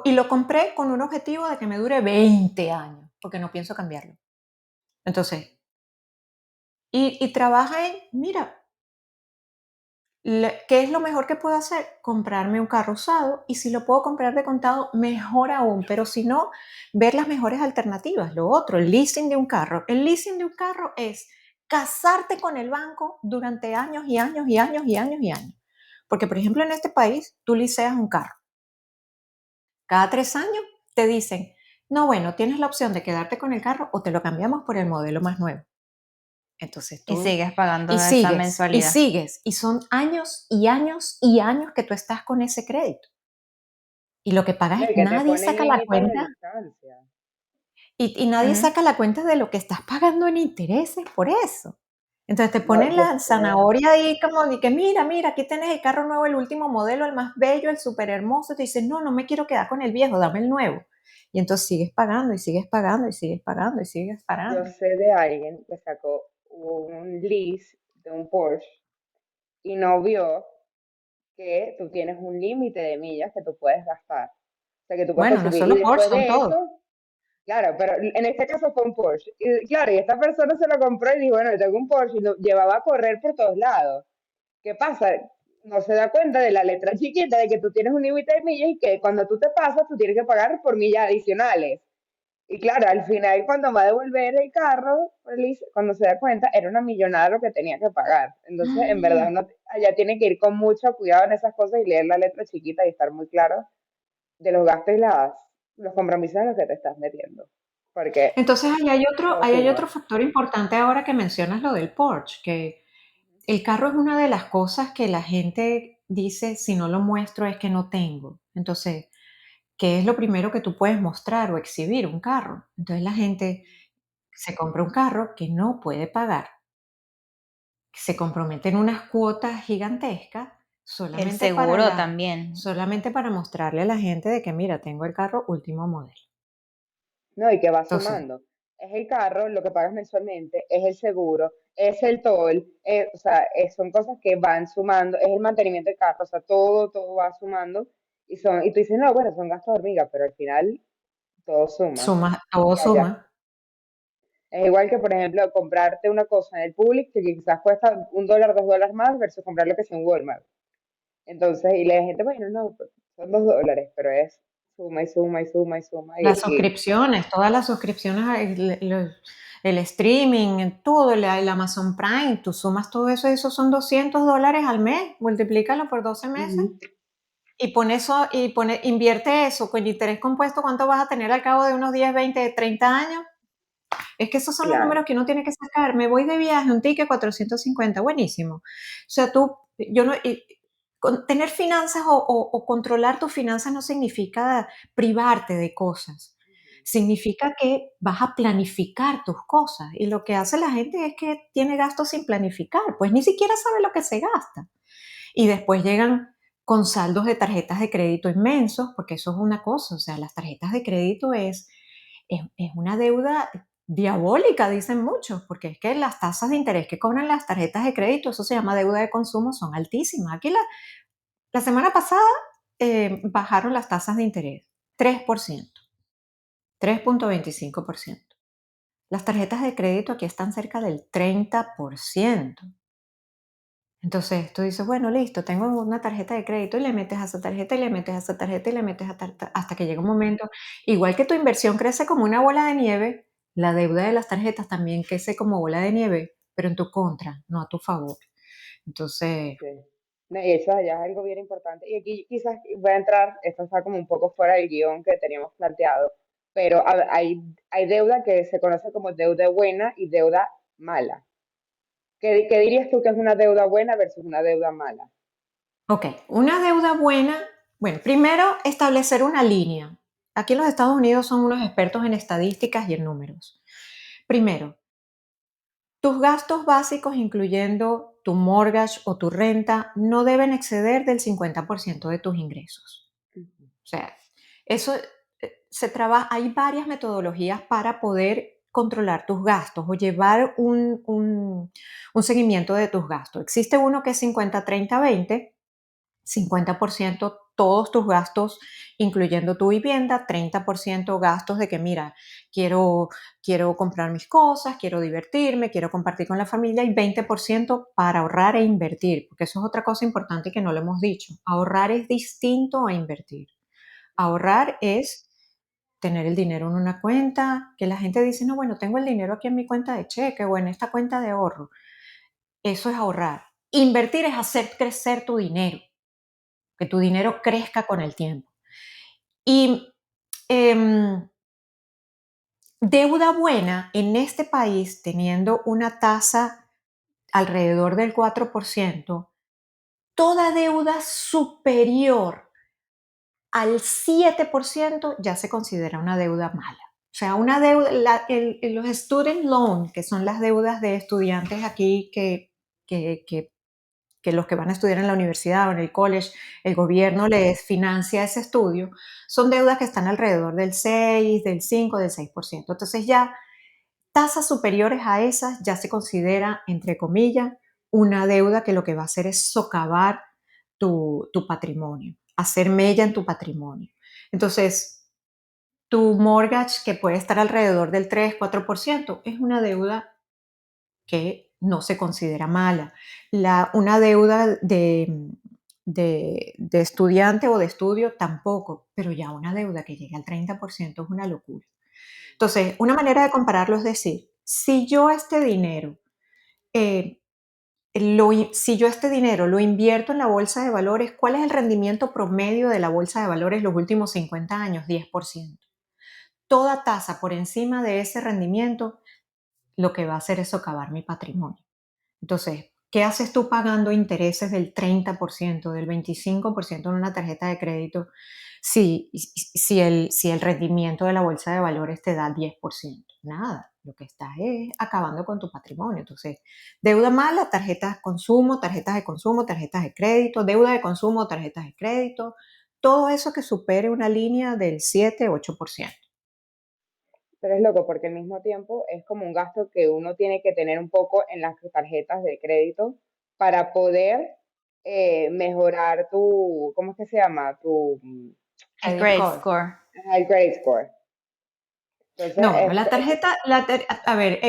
[SPEAKER 2] y lo compré con un objetivo de que me dure 20 años. porque no pienso cambiarlo. Entonces, y trabaja en, mira, ¿qué es lo mejor que puedo hacer? Comprarme un carro usado, y si lo puedo comprar de contado, mejor aún, pero si no, ver las mejores alternativas. Lo otro, el leasing de un carro. El leasing de un carro es casarte con el banco durante años y años y años y años y años. Porque, por ejemplo, en este país, tú liceas un carro. Cada 3 años te dicen, no, bueno, tienes la opción de quedarte con el carro o te lo cambiamos por el modelo más nuevo. Entonces
[SPEAKER 1] Y
[SPEAKER 2] tú
[SPEAKER 1] sigues pagando
[SPEAKER 2] y
[SPEAKER 1] esa
[SPEAKER 2] sigues, y
[SPEAKER 1] mensualidad.
[SPEAKER 2] sigues, y son años y años y años que tú estás con ese crédito. Y lo que pagas
[SPEAKER 3] No,
[SPEAKER 2] es,
[SPEAKER 3] y que te
[SPEAKER 2] nadie
[SPEAKER 3] ponen
[SPEAKER 2] saca la
[SPEAKER 3] límites de
[SPEAKER 2] cuenta,
[SPEAKER 3] distancia.
[SPEAKER 2] y nadie
[SPEAKER 1] Ujú.
[SPEAKER 2] saca la cuenta de lo que estás pagando en intereses por eso. Entonces te
[SPEAKER 3] No,
[SPEAKER 2] ponen
[SPEAKER 3] yo
[SPEAKER 2] la
[SPEAKER 3] sé.
[SPEAKER 2] zanahoria ahí como de que mira, aquí tienes el carro nuevo, el último modelo, el más bello, el súper hermoso. Y te dicen, no, no me quiero quedar con el viejo, dame el nuevo. Y entonces sigues pagando y sigues pagando y sigues pagando y sigues
[SPEAKER 3] Yo
[SPEAKER 2] pagando.
[SPEAKER 3] sé de alguien que sacó un lease de un Porsche y no vio que tú tienes un límite de millas que tú puedes gastar. O sea, que tú puedes
[SPEAKER 2] Bueno, no
[SPEAKER 3] consumir. Y
[SPEAKER 2] solo Porsche,
[SPEAKER 3] después
[SPEAKER 2] son
[SPEAKER 3] de
[SPEAKER 2] todos.
[SPEAKER 3] eso, claro, pero en este caso fue un Porsche. Y claro, y esta persona se lo compró y dijo, bueno, yo tengo un Porsche y lo llevaba a correr por todos lados. ¿Qué pasa? No se da cuenta de la letra chiquita de que tú tienes un límite de millas y que cuando tú te pasas, tú tienes que pagar por millas adicionales. Y claro, al final, cuando va a devolver el carro, cuando se da cuenta, era una millonada lo que tenía que pagar. Entonces, en verdad, uno allá tiene que ir con mucho cuidado en esas cosas y leer la letra chiquita y estar muy claro de los gastos y los compromisos en los que te estás metiendo. Porque
[SPEAKER 2] Entonces,
[SPEAKER 3] todo
[SPEAKER 2] ahí hay otro
[SPEAKER 3] suma.
[SPEAKER 2] factor importante ahora que mencionas lo del Porsche, que el carro es una de las cosas que la gente dice, si no lo muestro es que no tengo. Entonces, ¿qué es lo primero que tú puedes mostrar o exhibir? Un carro. Entonces la gente se compra un carro que no puede pagar, se compromete en unas cuotas gigantescas
[SPEAKER 1] El
[SPEAKER 2] solamente
[SPEAKER 1] seguro también.
[SPEAKER 2] solamente para mostrarle a la gente de que, mira, tengo el carro último modelo.
[SPEAKER 3] No, y que va
[SPEAKER 2] Entonces,
[SPEAKER 3] sumando. Es el carro, lo que pagas mensualmente, es el seguro, es el toll, o sea, son cosas que van sumando, es el mantenimiento del carro, o sea, todo va sumando y tú dices, no, bueno, son gastos hormiga, pero al final todo suma.
[SPEAKER 2] todo
[SPEAKER 3] Y allá.
[SPEAKER 2] suma.
[SPEAKER 3] Es igual que, por ejemplo, comprarte una cosa en el Publix que quizás cuesta $1, $2 más versus comprar lo que sea en Walmart. Entonces, y la gente, bueno, no, pues, son $2, pero es suma y suma y suma y suma
[SPEAKER 2] Las suscripciones, todas las suscripciones, el streaming, todo, el Amazon Prime, tú sumas todo eso, esos son $200 al mes, multiplícalo por 12 meses
[SPEAKER 3] Ujú.
[SPEAKER 2] y invierte eso con interés compuesto, ¿cuánto vas a tener al cabo de unos 10, 20, 30 años? Es que esos son los
[SPEAKER 3] Claro.
[SPEAKER 2] números que uno tiene que sacar. Me voy de viaje, un ticket 450, buenísimo. O sea, yo no, tener finanzas o controlar tus finanzas no significa privarte de cosas. Significa que vas a planificar tus cosas. Y lo que hace la gente es que tiene gastos sin planificar, pues ni siquiera sabe lo que se gasta. Y después llegan con saldos de tarjetas de crédito inmensos, porque eso es una cosa, o sea, las tarjetas de crédito es una deuda diabólica, dicen muchos, porque es que las tasas de interés que cobran las tarjetas de crédito, eso se llama deuda de consumo, son altísimas. Aquí la semana pasada bajaron las tasas de interés, 3%, 3,25%. Las tarjetas de crédito aquí están cerca del 30%. Entonces tú dices, bueno, listo, tengo una tarjeta de crédito y le metes a esa tarjeta y le metes a esa tarjeta y le metes a tarjeta, hasta que llega un momento, igual que tu inversión crece como una bola de nieve, la deuda de las tarjetas también crece como bola de nieve, pero en tu contra, no a tu favor. Entonces,
[SPEAKER 3] Sí. No, y eso allá es algo bien importante. Y aquí quizás voy a entrar, esto está como un poco fuera del guión que teníamos planteado, pero hay deuda que se conoce como deuda buena y deuda mala. ¿Qué dirías tú que es una deuda buena versus una deuda mala?
[SPEAKER 2] ok, una deuda buena, bueno, primero establecer una línea. Aquí en los Estados Unidos son unos expertos en estadísticas y en números. Primero, tus gastos básicos, incluyendo tu mortgage o tu renta, no deben exceder del 50% de tus ingresos.
[SPEAKER 3] Ujú.
[SPEAKER 2] O sea, eso se trabaja, hay varias metodologías para poder controlar tus gastos o llevar un seguimiento de tus gastos. Existe uno que es 50-30-20, 50% todos tus gastos, incluyendo tu vivienda, 30% gastos de que, mira, quiero comprar mis cosas, quiero divertirme, quiero compartir con la familia, y 20% para ahorrar e invertir, porque eso es otra cosa importante que no lo hemos dicho. Ahorrar es distinto a invertir. Ahorrar es tener el dinero en una cuenta, que la gente dice, no, bueno, tengo el dinero aquí en mi cuenta de cheque o en esta cuenta de ahorro. Eso es ahorrar. Invertir es hacer crecer tu dinero, que tu dinero crezca con el tiempo. Y deuda buena en este país, teniendo una tasa alrededor del 4%, toda deuda superior al 7% ya se considera una deuda mala. O sea, una deuda, los student loan, que son las deudas de estudiantes aquí que los que van a estudiar en la universidad o en el college, el gobierno les financia ese estudio, son deudas que están alrededor del 6, del 5, del 6%. Entonces ya tasas superiores a esas ya se considera, entre comillas, una deuda que lo que va a hacer es socavar tu patrimonio, hacer mella en tu patrimonio. Entonces, tu mortgage, que puede estar alrededor del 3, 4%, es una deuda que no se considera mala. Una deuda de estudiante o de estudio tampoco, pero ya una deuda que llegue al 30% es una locura. Entonces, una manera de compararlo es decir, si yo este dinero, si yo este dinero lo invierto en la bolsa de valores, ¿cuál es el rendimiento promedio de la bolsa de valores los últimos 50 años? 10%. Toda tasa por encima de ese rendimiento lo que va a hacer es socavar mi patrimonio. Entonces, ¿qué haces tú pagando intereses del 30%, del 25% en una tarjeta de crédito si el rendimiento de la bolsa de valores te da 10%? Nada, lo que estás es acabando con tu patrimonio. Entonces, deuda mala, tarjetas de consumo, tarjetas de crédito, deuda de consumo, tarjetas de crédito, todo eso que supere una línea del 7-8%.
[SPEAKER 3] Pero es loco porque al mismo tiempo es como un gasto que uno tiene que tener un poco en las tarjetas de crédito para poder mejorar tu, ¿cómo es que se llama? Tu
[SPEAKER 1] El
[SPEAKER 2] Credit
[SPEAKER 1] credit
[SPEAKER 2] score.
[SPEAKER 1] score.
[SPEAKER 3] el credit score. Entonces,
[SPEAKER 2] No, bueno, la tarjeta, a ver,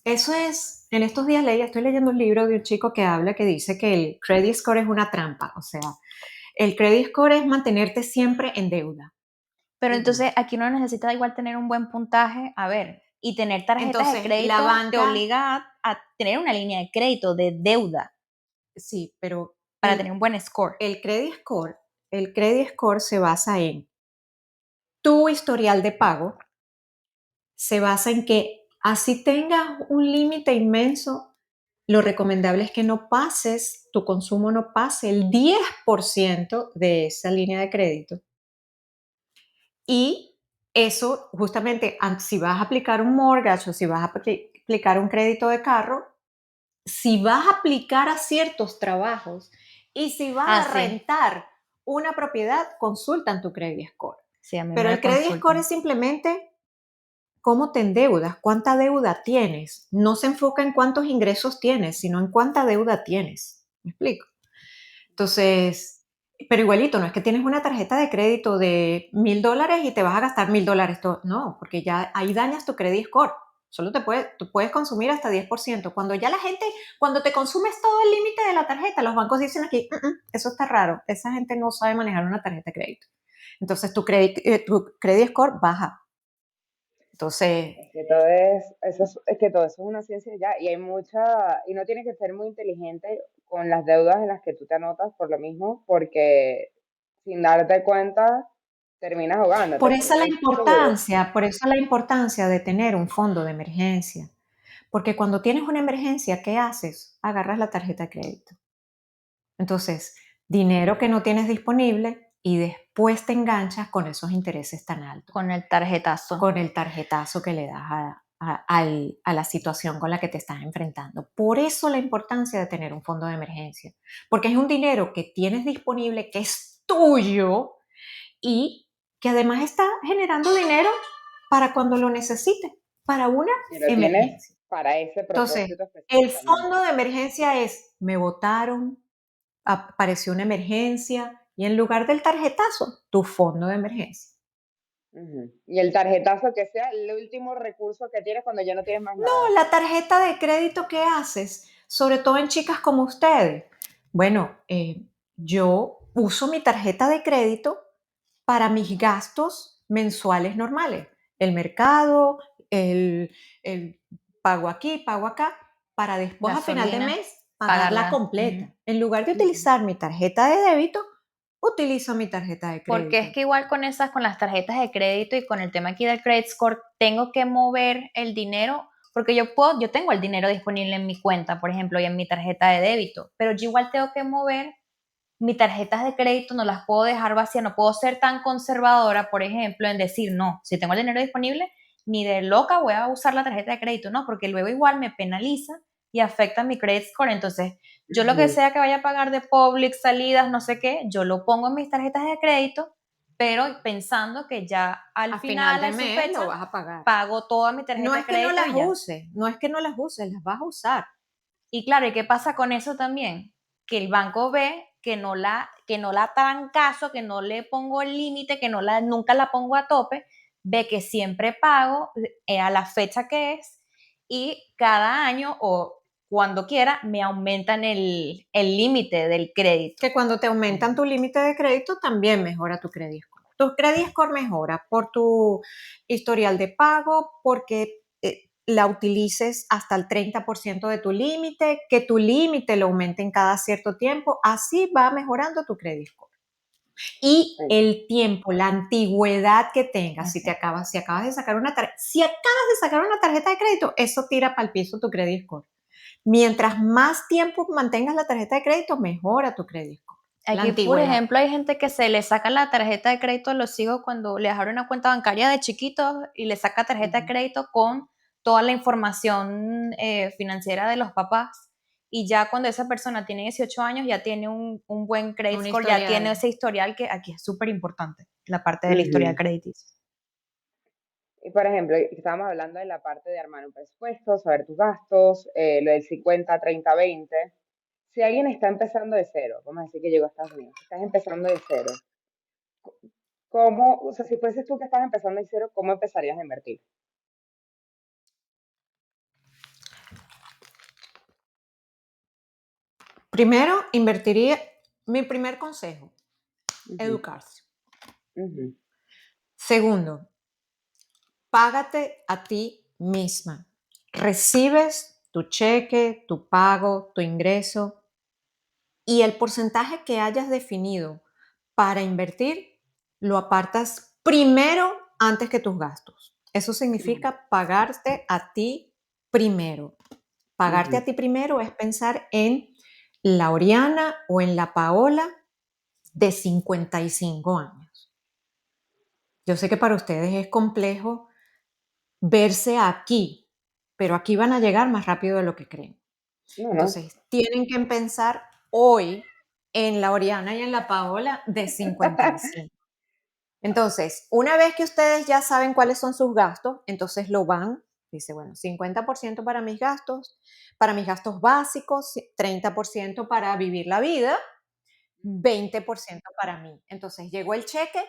[SPEAKER 2] eso es, en estos días estoy leyendo un libro de un chico que habla, que dice que el credit score es una trampa, o sea, el credit score es mantenerte siempre en deuda.
[SPEAKER 1] Pero entonces aquí uno necesita igual tener un buen puntaje, a ver, y tener tarjetas de
[SPEAKER 2] Entonces,
[SPEAKER 1] crédito
[SPEAKER 2] la
[SPEAKER 1] te
[SPEAKER 2] banca,
[SPEAKER 1] obliga a tener una línea de crédito de deuda
[SPEAKER 2] sí, pero
[SPEAKER 1] para tener un buen score.
[SPEAKER 2] el credit score, el credit score se basa en tu historial de pago, se basa en que así tengas un límite inmenso, lo recomendable es que no pases, tu consumo no pase el 10% de esa línea de crédito. Y eso, justamente, si vas a aplicar un mortgage o si vas a aplicar un crédito de carro, si vas a aplicar a ciertos trabajos y si vas a
[SPEAKER 1] Sí.
[SPEAKER 2] rentar una propiedad, consultan tu credit score.
[SPEAKER 1] Sí, a mí
[SPEAKER 2] Pero
[SPEAKER 1] me
[SPEAKER 2] el credit score
[SPEAKER 1] consultan.
[SPEAKER 2] es simplemente cómo te endeudas, cuánta deuda tienes. No se enfoca en cuántos ingresos tienes, sino en cuánta deuda tienes. ¿Me explico? Entonces, pero igualito, no es que tienes una tarjeta de crédito de $1,000 y te vas a gastar $1,000. No, porque ya ahí dañas tu credit score. Solo tú puedes consumir hasta 10%. Cuando ya la gente, cuando te consumes todo el límite de la tarjeta, los bancos dicen aquí, eso está raro, esa gente no sabe manejar una tarjeta de crédito. Entonces tu credit score baja. Entonces,
[SPEAKER 3] es que todo es que todo eso es una ciencia ya, y hay mucha, y no tienes que ser muy inteligente con las deudas en las que tú te anotas por lo mismo, porque sin darte cuenta terminas ahogándote, porque es seguro.
[SPEAKER 2] por eso la importancia de tener un fondo de emergencia. Porque cuando tienes una emergencia, ¿qué haces? Agarras la tarjeta de crédito. Entonces, dinero que no tienes disponible y después te enganchas con esos intereses tan altos,
[SPEAKER 1] Con el tarjetazo.
[SPEAKER 2] con el tarjetazo que le das a la situación con la que te estás enfrentando. Por eso la importancia de tener un fondo de emergencia, porque es un dinero que tienes disponible, que es tuyo y que además está generando dinero para cuando lo necesites, para una
[SPEAKER 3] Y lo tienes
[SPEAKER 2] emergencia.
[SPEAKER 3] para ese
[SPEAKER 2] Entonces,
[SPEAKER 3] propósito
[SPEAKER 2] el
[SPEAKER 3] específicamente.
[SPEAKER 2] fondo de emergencia es, me votaron, apareció una emergencia Y en lugar del tarjetazo, tu fondo de emergencia.
[SPEAKER 3] Y el tarjetazo que sea el último recurso que tienes cuando ya no tienes más
[SPEAKER 2] No,
[SPEAKER 3] nada.
[SPEAKER 2] la tarjeta de crédito que haces, sobre todo en chicas como ustedes. Bueno, yo uso mi tarjeta de crédito para mis gastos mensuales normales. El mercado, el pago aquí, pago acá, para después a final de
[SPEAKER 1] Gasolina,
[SPEAKER 2] mes pagarla
[SPEAKER 1] pagarla.
[SPEAKER 2] completa. En lugar de
[SPEAKER 3] Ujú.
[SPEAKER 2] utilizar mi tarjeta de débito, utilizo mi tarjeta de
[SPEAKER 1] Porque
[SPEAKER 2] crédito.
[SPEAKER 1] es que igual con esas, con las tarjetas de crédito y con el tema aquí del credit score, tengo que mover el dinero, porque yo tengo el dinero disponible en mi cuenta, por ejemplo, y en mi tarjeta de débito, pero yo igual tengo que mover mis tarjetas de crédito, no las puedo dejar vacías, no puedo ser tan conservadora, por ejemplo, en decir, no, si tengo el dinero disponible, ni de loca voy a usar la tarjeta de crédito, no, porque luego igual me penaliza y afecta mi credit score. Entonces, yo lo que
[SPEAKER 3] Ujú.
[SPEAKER 1] sea que vaya a pagar de Publix, salidas, no sé qué, yo lo pongo en mis tarjetas de crédito, pero pensando que ya al
[SPEAKER 2] A final
[SPEAKER 1] final,
[SPEAKER 2] de
[SPEAKER 1] a su
[SPEAKER 2] mes lo
[SPEAKER 1] fecha,
[SPEAKER 2] vas a pagar.
[SPEAKER 1] pago toda mi
[SPEAKER 2] No
[SPEAKER 1] tarjeta de
[SPEAKER 2] es que no
[SPEAKER 1] crédito
[SPEAKER 2] las
[SPEAKER 1] y ya.
[SPEAKER 2] uses, no es que no las uses, las vas a usar.
[SPEAKER 1] Y claro, ¿y qué pasa con eso también? Que el banco ve que no la dan caso, que no le pongo el límite, que nunca la pongo a tope, ve que siempre pago a la fecha que es y cada año o cuando quiera me aumentan el límite del crédito.
[SPEAKER 2] Que cuando te aumentan tu límite de crédito también mejora tu credit score. Tu credit score mejora por tu historial de pago, porque la utilices hasta el 30% de tu límite, que tu límite lo aumente en cada cierto tiempo, así va mejorando tu credit score. Y
[SPEAKER 3] Ok.
[SPEAKER 2] el tiempo, la antigüedad que tengas,
[SPEAKER 1] Así.
[SPEAKER 2] si acabas de sacar una tarjeta de crédito, eso tira para el piso tu credit score. Mientras más tiempo mantengas la tarjeta de crédito, mejora tu credit score. La
[SPEAKER 1] Aquí, por
[SPEAKER 2] antigüedad.
[SPEAKER 1] ejemplo, hay gente que se le saca la tarjeta de crédito a los hijos cuando les abre una cuenta bancaria de chiquitos y le saca tarjeta de
[SPEAKER 3] Ujú.
[SPEAKER 1] crédito con toda la información financiera de los papás. Y ya cuando esa persona tiene 18 años, ya tiene un buen credit
[SPEAKER 2] Un
[SPEAKER 1] score, ya tiene
[SPEAKER 2] historial.
[SPEAKER 1] ese historial que aquí es súper importante, la parte del historial
[SPEAKER 3] Ujú.
[SPEAKER 1] crediticio.
[SPEAKER 3] Y por ejemplo, estábamos hablando de la parte de armar un presupuesto, saber tus gastos, lo del 50-30-20. Si alguien está empezando de cero, vamos a decir que llegó a Estados Unidos, estás empezando de cero, ¿cómo, o sea, si fueses tú que estás empezando de cero, ¿cómo empezarías a invertir?
[SPEAKER 2] Primero, invertiría. Mi primer consejo,
[SPEAKER 3] Ujú.
[SPEAKER 2] educarse.
[SPEAKER 3] Ujú.
[SPEAKER 2] Segundo, págate a ti misma. Recibes tu cheque, tu pago, tu ingreso y el porcentaje que hayas definido para invertir lo apartas primero antes que tus gastos. Eso
[SPEAKER 3] Ujú.
[SPEAKER 2] significa pagarte a ti primero. Pagarte
[SPEAKER 3] Ujú.
[SPEAKER 2] a ti primero es pensar en la Oriana o en la Paola de 55 años. Yo sé que para ustedes es complejo verse aquí, pero aquí van a llegar más rápido de lo que creen.
[SPEAKER 3] No, no.
[SPEAKER 2] Entonces, tienen que pensar hoy en la Oriana y en la Paola de 55. Entonces, una vez que ustedes ya saben cuáles son sus gastos, entonces lo van, dice, bueno, 50% para mis gastos básicos, 30% para vivir la vida, 20% para mí. Entonces, llegó el cheque,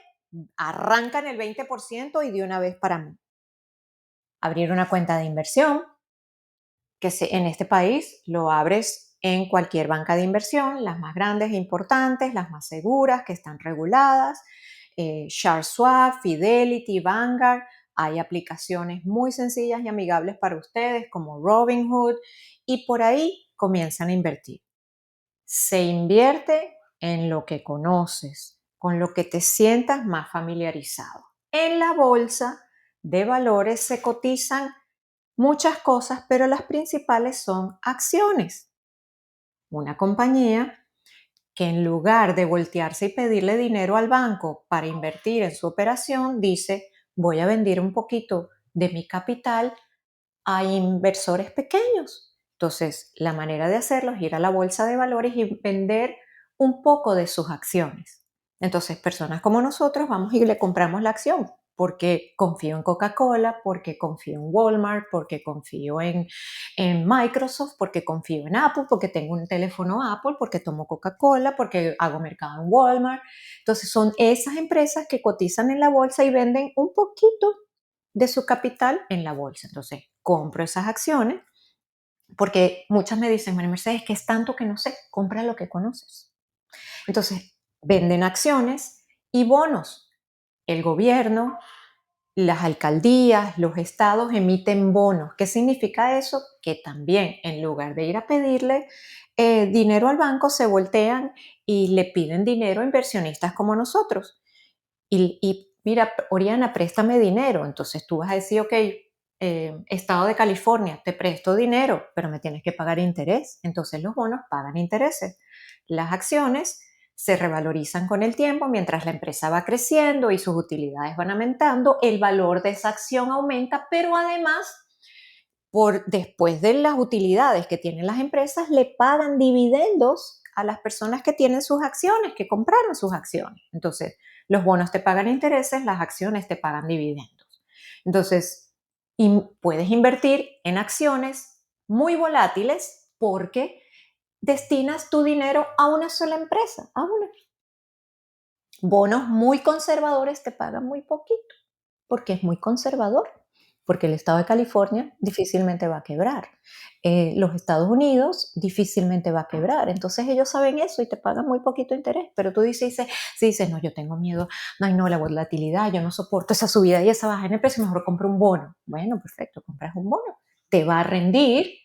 [SPEAKER 2] arrancan el 20% y de una vez para mí. Abrir una cuenta de inversión, en este país lo abres en cualquier banca de inversión, las más grandes e importantes, las más seguras, que están reguladas, Charles Schwab, Fidelity, Vanguard. Hay aplicaciones muy sencillas y amigables para ustedes como Robinhood y por ahí comienzan a invertir. Se invierte en lo que conoces, con lo que te sientas más familiarizado. En la bolsa de valores se cotizan muchas cosas, pero las principales son acciones. Una compañía que en lugar de voltearse y pedirle dinero al banco para invertir en su operación, dice, voy a vender un poquito de mi capital a inversores pequeños. Entonces, la manera de hacerlo es ir a la bolsa de valores y vender un poco de sus acciones. Entonces, personas como nosotros vamos y le compramos la acción porque confío en Coca-Cola, porque confío en Walmart, porque confío en Microsoft, porque confío en Apple, porque tengo un teléfono Apple, porque tomo Coca-Cola, porque hago mercado en Walmart. Entonces son esas empresas que cotizan en la bolsa y venden un poquito de su capital en la bolsa. Entonces compro esas acciones porque muchas me dicen, María Mercedes, que es tanto que no sé, compra lo que conoces. Entonces venden acciones y bonos. El gobierno, las alcaldías, los estados emiten bonos. ¿Qué significa eso? Que también en lugar de ir a pedirle dinero al banco, se voltean y le piden dinero a inversionistas como nosotros. Y mira, Oriana, préstame dinero. Entonces tú vas a decir, ok, Estado de California, te presto dinero, pero me tienes que pagar interés. Entonces los bonos pagan intereses. Las acciones se revalorizan con el tiempo mientras la empresa va creciendo y sus utilidades van aumentando. El valor de esa acción aumenta, pero además, después de las utilidades que tienen las empresas, le pagan dividendos a las personas que tienen sus acciones, que compraron sus acciones. Entonces, los bonos te pagan intereses, las acciones te pagan dividendos. Entonces, puedes invertir en acciones muy volátiles porque destinas tu dinero a una sola empresa, a una. Bonos muy conservadores te pagan muy poquito porque es muy conservador, porque el estado de California difícilmente va a quebrar. Los Estados Unidos difícilmente va a quebrar. Entonces ellos saben eso y te pagan muy poquito interés. Pero tú dices, no, yo tengo miedo, ay no, la volatilidad, yo no soporto esa subida y esa baja en el precio, mejor compro un bono. Bueno, perfecto, compras un bono. Te va a rendir,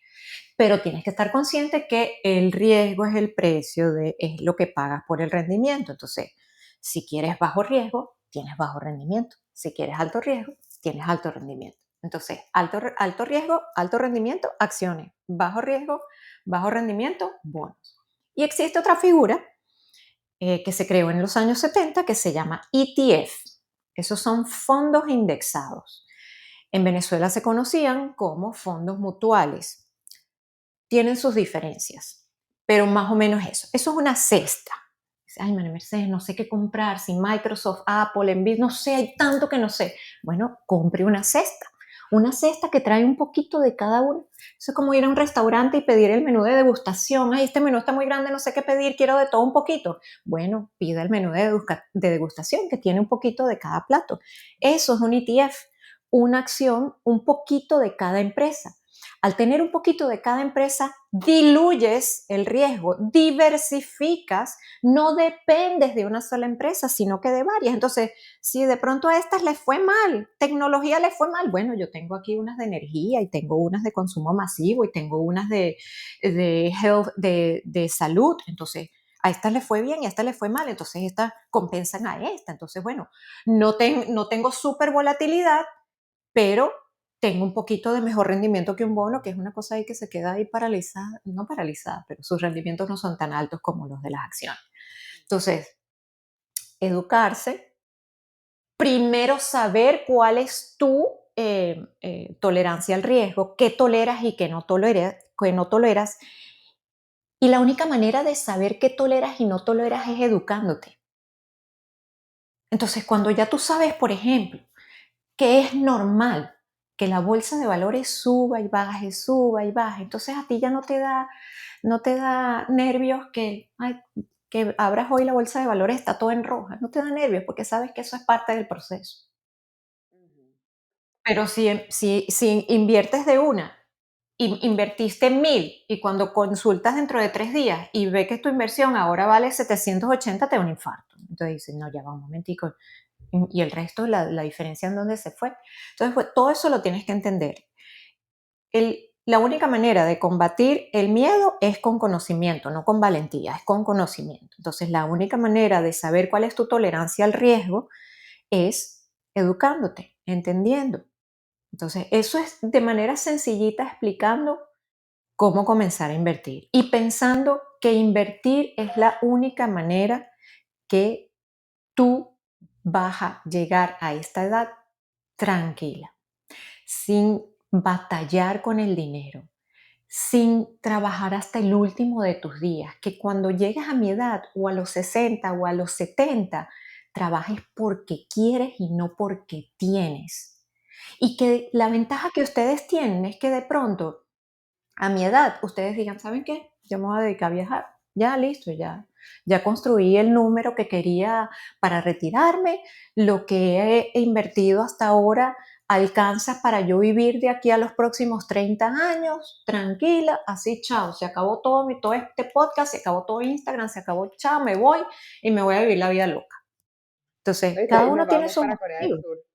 [SPEAKER 2] pero tienes que estar consciente que el riesgo es el precio, es lo que pagas por el rendimiento. Entonces, si quieres bajo riesgo, tienes bajo rendimiento. Si quieres alto riesgo, tienes alto rendimiento. Entonces, alto riesgo, alto rendimiento, acciones. Bajo riesgo, bajo rendimiento, bonos. Y existe otra figura que se creó en los años 70 que se llama ETF. Esos son fondos indexados. En Venezuela se conocían como fondos mutuales. Tienen sus diferencias, pero más o menos eso. Eso es una cesta. Ay, María Mercedes, no sé qué comprar, si Microsoft, Apple, Nvidia, no sé, hay tanto que no sé. Bueno, compre una cesta que trae un poquito de cada uno. Eso es como ir a un restaurante y pedir el menú de degustación. Ay, este menú está muy grande, no sé qué pedir, quiero de todo un poquito. Bueno, pida el menú de degustación que tiene un poquito de cada plato. Eso es un ETF, una acción, un poquito de cada empresa. Al tener un poquito de cada empresa, diluyes el riesgo, diversificas, no dependes de una sola empresa, sino que de varias. Entonces, si de pronto a estas les fue mal, tecnología les fue mal, bueno, yo tengo aquí unas de energía y tengo unas de consumo masivo y tengo unas de health, de salud. Entonces, a estas les fue bien y a estas les fue mal, entonces estas compensan a esta. Entonces, bueno, no tengo súper volatilidad, pero tengo un poquito de mejor rendimiento que un bono, que es una cosa ahí que se queda ahí paralizada, no paralizada, pero sus rendimientos no son tan altos como los de las acciones. Entonces, educarse, primero saber cuál es tu tolerancia al riesgo, qué toleras y qué no toleras. Y la única manera de saber qué toleras y no toleras es educándote. Entonces, cuando ya tú sabes, por ejemplo, que es normal que la bolsa de valores suba y baje, suba y baje. Entonces a ti ya no te da nervios que abras hoy la bolsa de valores, está todo en roja. No te da nervios porque sabes que eso es parte del proceso. Pero si inviertes de una, invertiste 1.000 y cuando consultas dentro de 3 días y ve que tu inversión ahora vale 780, te da un infarto. Entonces dices, no, ya va un momentico, y el resto, la diferencia en dónde se fue. Entonces, pues, todo eso lo tienes que entender. La única manera de combatir el miedo es con conocimiento, no con valentía, es con conocimiento. Entonces, la única manera de saber cuál es tu tolerancia al riesgo es educándote, entendiendo. Entonces, eso es de manera sencillita explicando cómo comenzar a invertir y pensando que invertir es la única manera que tú vas a llegar a esta edad tranquila, sin batallar con el dinero, sin trabajar hasta el último de tus días, que cuando llegues a mi edad o a los 60 o a los 70 trabajes porque quieres y no porque tienes. Y que la ventaja que ustedes tienen es que de pronto, a mi edad, ustedes digan, ¿saben qué? Yo me voy a dedicar a viajar. Ya, listo, ya construí el número que quería para retirarme. Lo que he invertido hasta ahora alcanza para yo vivir de aquí a los próximos 30 años, tranquila, así, chao, se acabó todo este podcast, se acabó todo Instagram, se acabó, chao, me voy y me voy a vivir la vida loca. Entonces,
[SPEAKER 3] ¿Viste?
[SPEAKER 2] cada
[SPEAKER 3] Y nos
[SPEAKER 2] uno tiene
[SPEAKER 3] vamos
[SPEAKER 2] sus
[SPEAKER 3] para Corea del
[SPEAKER 2] objetivos.
[SPEAKER 3] Sur.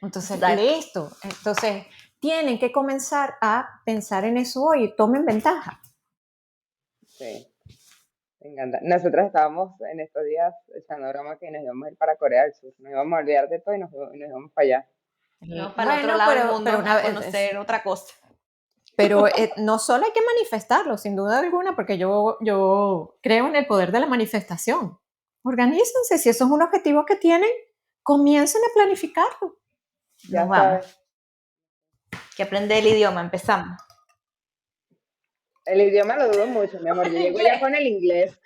[SPEAKER 2] Entonces,
[SPEAKER 1] Exacto.
[SPEAKER 2] listo. Entonces, tienen que comenzar a pensar en eso hoy, tomen ventaja.
[SPEAKER 3] Sí, me encanta. Nosotros estábamos en estos días echando broma que nos íbamos a ir para Corea del Sur. Nos íbamos a olvidar de todo y nos íbamos para allá.
[SPEAKER 1] Vamos para el otro
[SPEAKER 2] Bueno,
[SPEAKER 1] lado del
[SPEAKER 2] pero
[SPEAKER 1] mundo
[SPEAKER 2] una
[SPEAKER 1] a
[SPEAKER 2] vez,
[SPEAKER 1] conocer otra cosa.
[SPEAKER 2] pero no solo hay que manifestarlo, sin duda alguna, porque yo creo en el poder de la manifestación. Organícense, si eso es un objetivo que tienen, comiencen a planificarlo.
[SPEAKER 3] Ya
[SPEAKER 1] Nos vamos.
[SPEAKER 3] sabes,
[SPEAKER 1] Que aprender el idioma, empezamos.
[SPEAKER 3] el idioma lo dudo mucho, mi amor. Yo llego ya con el inglés.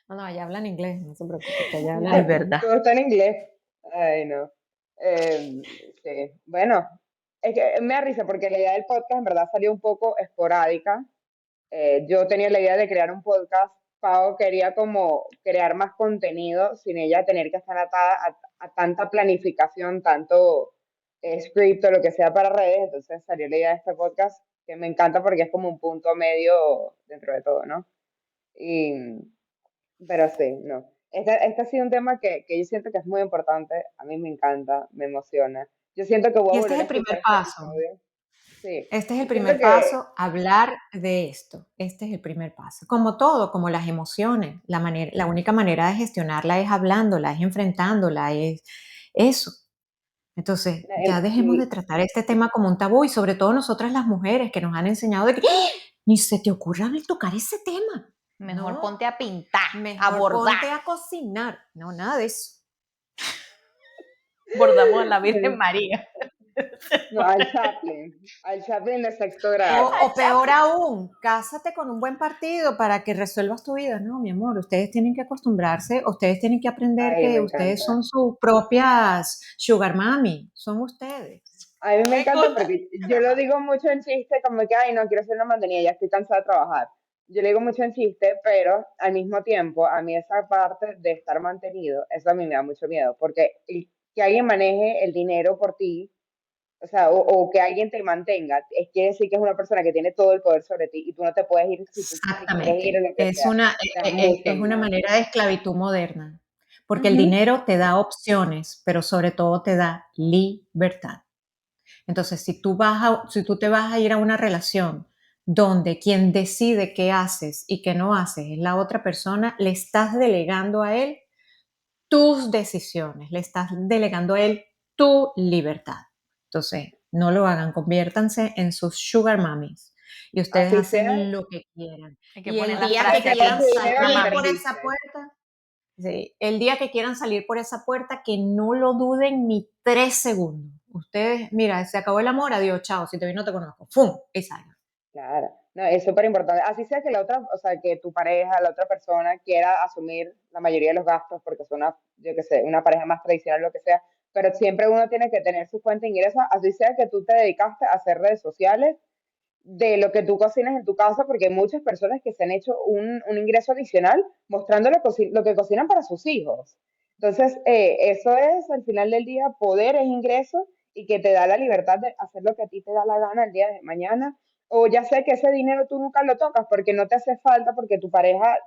[SPEAKER 2] No, allá hablan inglés, no se preocupe, que allá hablan
[SPEAKER 1] Es
[SPEAKER 2] inglés.
[SPEAKER 1] verdad.
[SPEAKER 3] Todo está en inglés. Ay, no. Sí, bueno, es que me da risa porque la idea del podcast en verdad salió un poco esporádica. Yo tenía la idea de crear un podcast. Pau quería como crear más contenido sin ella tener que estar atada a tanta planificación, tanto script o lo que sea para redes. Entonces salió la idea de este podcast que me encanta porque es como un punto medio dentro de todo, ¿no? Y, pero sí, no. Este ha sido un tema que yo siento que es muy importante. A mí me encanta, me emociona. Yo siento que voy a
[SPEAKER 2] Y este es
[SPEAKER 3] volver a
[SPEAKER 2] el primer
[SPEAKER 3] escuchar este
[SPEAKER 2] paso.
[SPEAKER 3] episodio. Sí,
[SPEAKER 2] Este es el
[SPEAKER 3] y siento
[SPEAKER 2] primer
[SPEAKER 3] que
[SPEAKER 2] paso, hablar de esto. Este es el primer paso. Como todo, como las emociones, la única manera de gestionarla es hablándola, es enfrentándola, es eso. Entonces, ya dejemos de
[SPEAKER 3] sí,
[SPEAKER 2] tratar este tema como un tabú y sobre todo nosotras las mujeres que nos han enseñado de que ¡ah! Ni se te ocurra tocar ese tema.
[SPEAKER 1] Mejor
[SPEAKER 2] No,
[SPEAKER 1] ponte a pintar, a
[SPEAKER 2] mejor
[SPEAKER 1] bordar.
[SPEAKER 2] ponte a cocinar. No, nada de eso.
[SPEAKER 1] Bordamos a la Virgen María.
[SPEAKER 3] no, al Chaplin de sexto grado.
[SPEAKER 2] O peor aún, cásate con un buen partido para que resuelvas tu vida. No, mi amor, ustedes tienen que acostumbrarse, ustedes tienen que aprender
[SPEAKER 3] Ay, me
[SPEAKER 2] que ustedes
[SPEAKER 3] encanta.
[SPEAKER 2] son sus propias sugar mami, son ustedes.
[SPEAKER 3] A mí me
[SPEAKER 1] Me
[SPEAKER 3] encanta
[SPEAKER 1] gusta.
[SPEAKER 3] porque yo lo digo mucho en chiste, como que, ay, no quiero ser una mantenida, ya estoy cansada de trabajar. Yo lo digo mucho en chiste, pero al mismo tiempo, a mí esa parte de estar mantenido, eso a mí me da mucho miedo, porque que alguien maneje el dinero por ti, o sea, o que alguien te mantenga, quiere decir que es una persona que tiene todo el poder sobre ti y tú no te puedes ir si tú te quieres ir o
[SPEAKER 2] Exactamente.
[SPEAKER 3] lo que sea. Da mucho
[SPEAKER 2] Es una
[SPEAKER 3] miedo.
[SPEAKER 2] manera de esclavitud moderna, porque el
[SPEAKER 1] Ujú.
[SPEAKER 2] dinero te da opciones, pero sobre todo te da libertad. Entonces, si tú te vas a ir a una relación donde quien decide qué haces y qué no haces es la otra persona, le estás delegando a él tus decisiones, le estás delegando a él tu libertad. Entonces, no lo hagan, conviértanse en sus sugar mummies y ustedes
[SPEAKER 3] Así sea,
[SPEAKER 2] hacen lo que quieran.
[SPEAKER 1] Hay que
[SPEAKER 2] Y el
[SPEAKER 1] poner la
[SPEAKER 3] así
[SPEAKER 2] día
[SPEAKER 3] sea
[SPEAKER 2] que
[SPEAKER 1] frase
[SPEAKER 3] que
[SPEAKER 1] aquí
[SPEAKER 3] sea
[SPEAKER 2] quieran
[SPEAKER 3] tu dinero lo que
[SPEAKER 2] salir
[SPEAKER 1] Sugar
[SPEAKER 2] por
[SPEAKER 1] Mami.
[SPEAKER 2] esa
[SPEAKER 3] perdiste.
[SPEAKER 2] puerta, sí, el día que quieran salir por esa puerta, que no lo duden ni 3 segundos. Ustedes, mira, se acabó el amor, adiós, chao, si te vi no te conozco, ¡fum! Y salgan.
[SPEAKER 3] Claro, no, es súper importante. Así sea que la otra, o sea, que tu pareja, la otra persona quiera asumir la mayoría de los gastos porque es una, yo qué sé, una pareja más tradicional, lo que sea, pero siempre uno tiene que tener su fuente de ingresos, así sea que tú te dedicaste a hacer redes sociales de lo que tú cocinas en tu casa, porque hay muchas personas que se han hecho un ingreso adicional mostrando lo que cocinan para sus hijos. Entonces, eso es, al final del día, poder es ingreso y que te da la libertad de hacer lo que a ti te da la gana el día de mañana. O ya sé que ese dinero tú nunca lo tocas porque no te hace falta, porque tu pareja,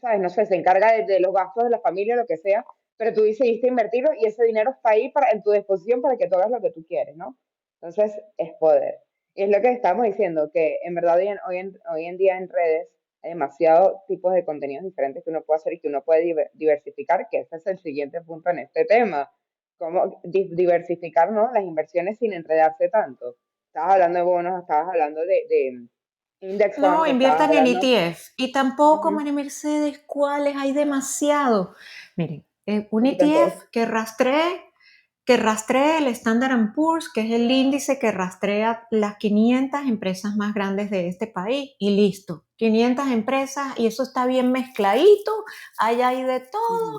[SPEAKER 3] ¿sabes? No sé, se encarga de los gastos de la familia, lo que sea, pero tú decidiste invertirlo y ese dinero está ahí en tu disposición para que tú hagas lo que tú quieres, ¿no? Entonces, es poder. Y es lo que estamos diciendo, que en verdad hoy en día en redes hay demasiados tipos de contenidos diferentes que uno puede hacer y que uno puede diversificar, que ese es el siguiente punto en este tema. Cómo diversificar, ¿no? Las inversiones sin enredarse tanto. Estabas hablando de bonos, estabas hablando de index
[SPEAKER 2] No,
[SPEAKER 3] funds, estabas
[SPEAKER 2] inviertan en
[SPEAKER 3] hablando...
[SPEAKER 2] ETF. Y tampoco,
[SPEAKER 3] Ujú.
[SPEAKER 2] María Mercedes, ¿cuáles? Hay demasiado. Miren, un
[SPEAKER 3] Yo tampoco.
[SPEAKER 2] ETF que rastree que rastree el Standard & Poor's, que es el índice que rastrea las 500 empresas más grandes de este país, y listo, 500 empresas, y eso está bien mezcladito, hay de todo,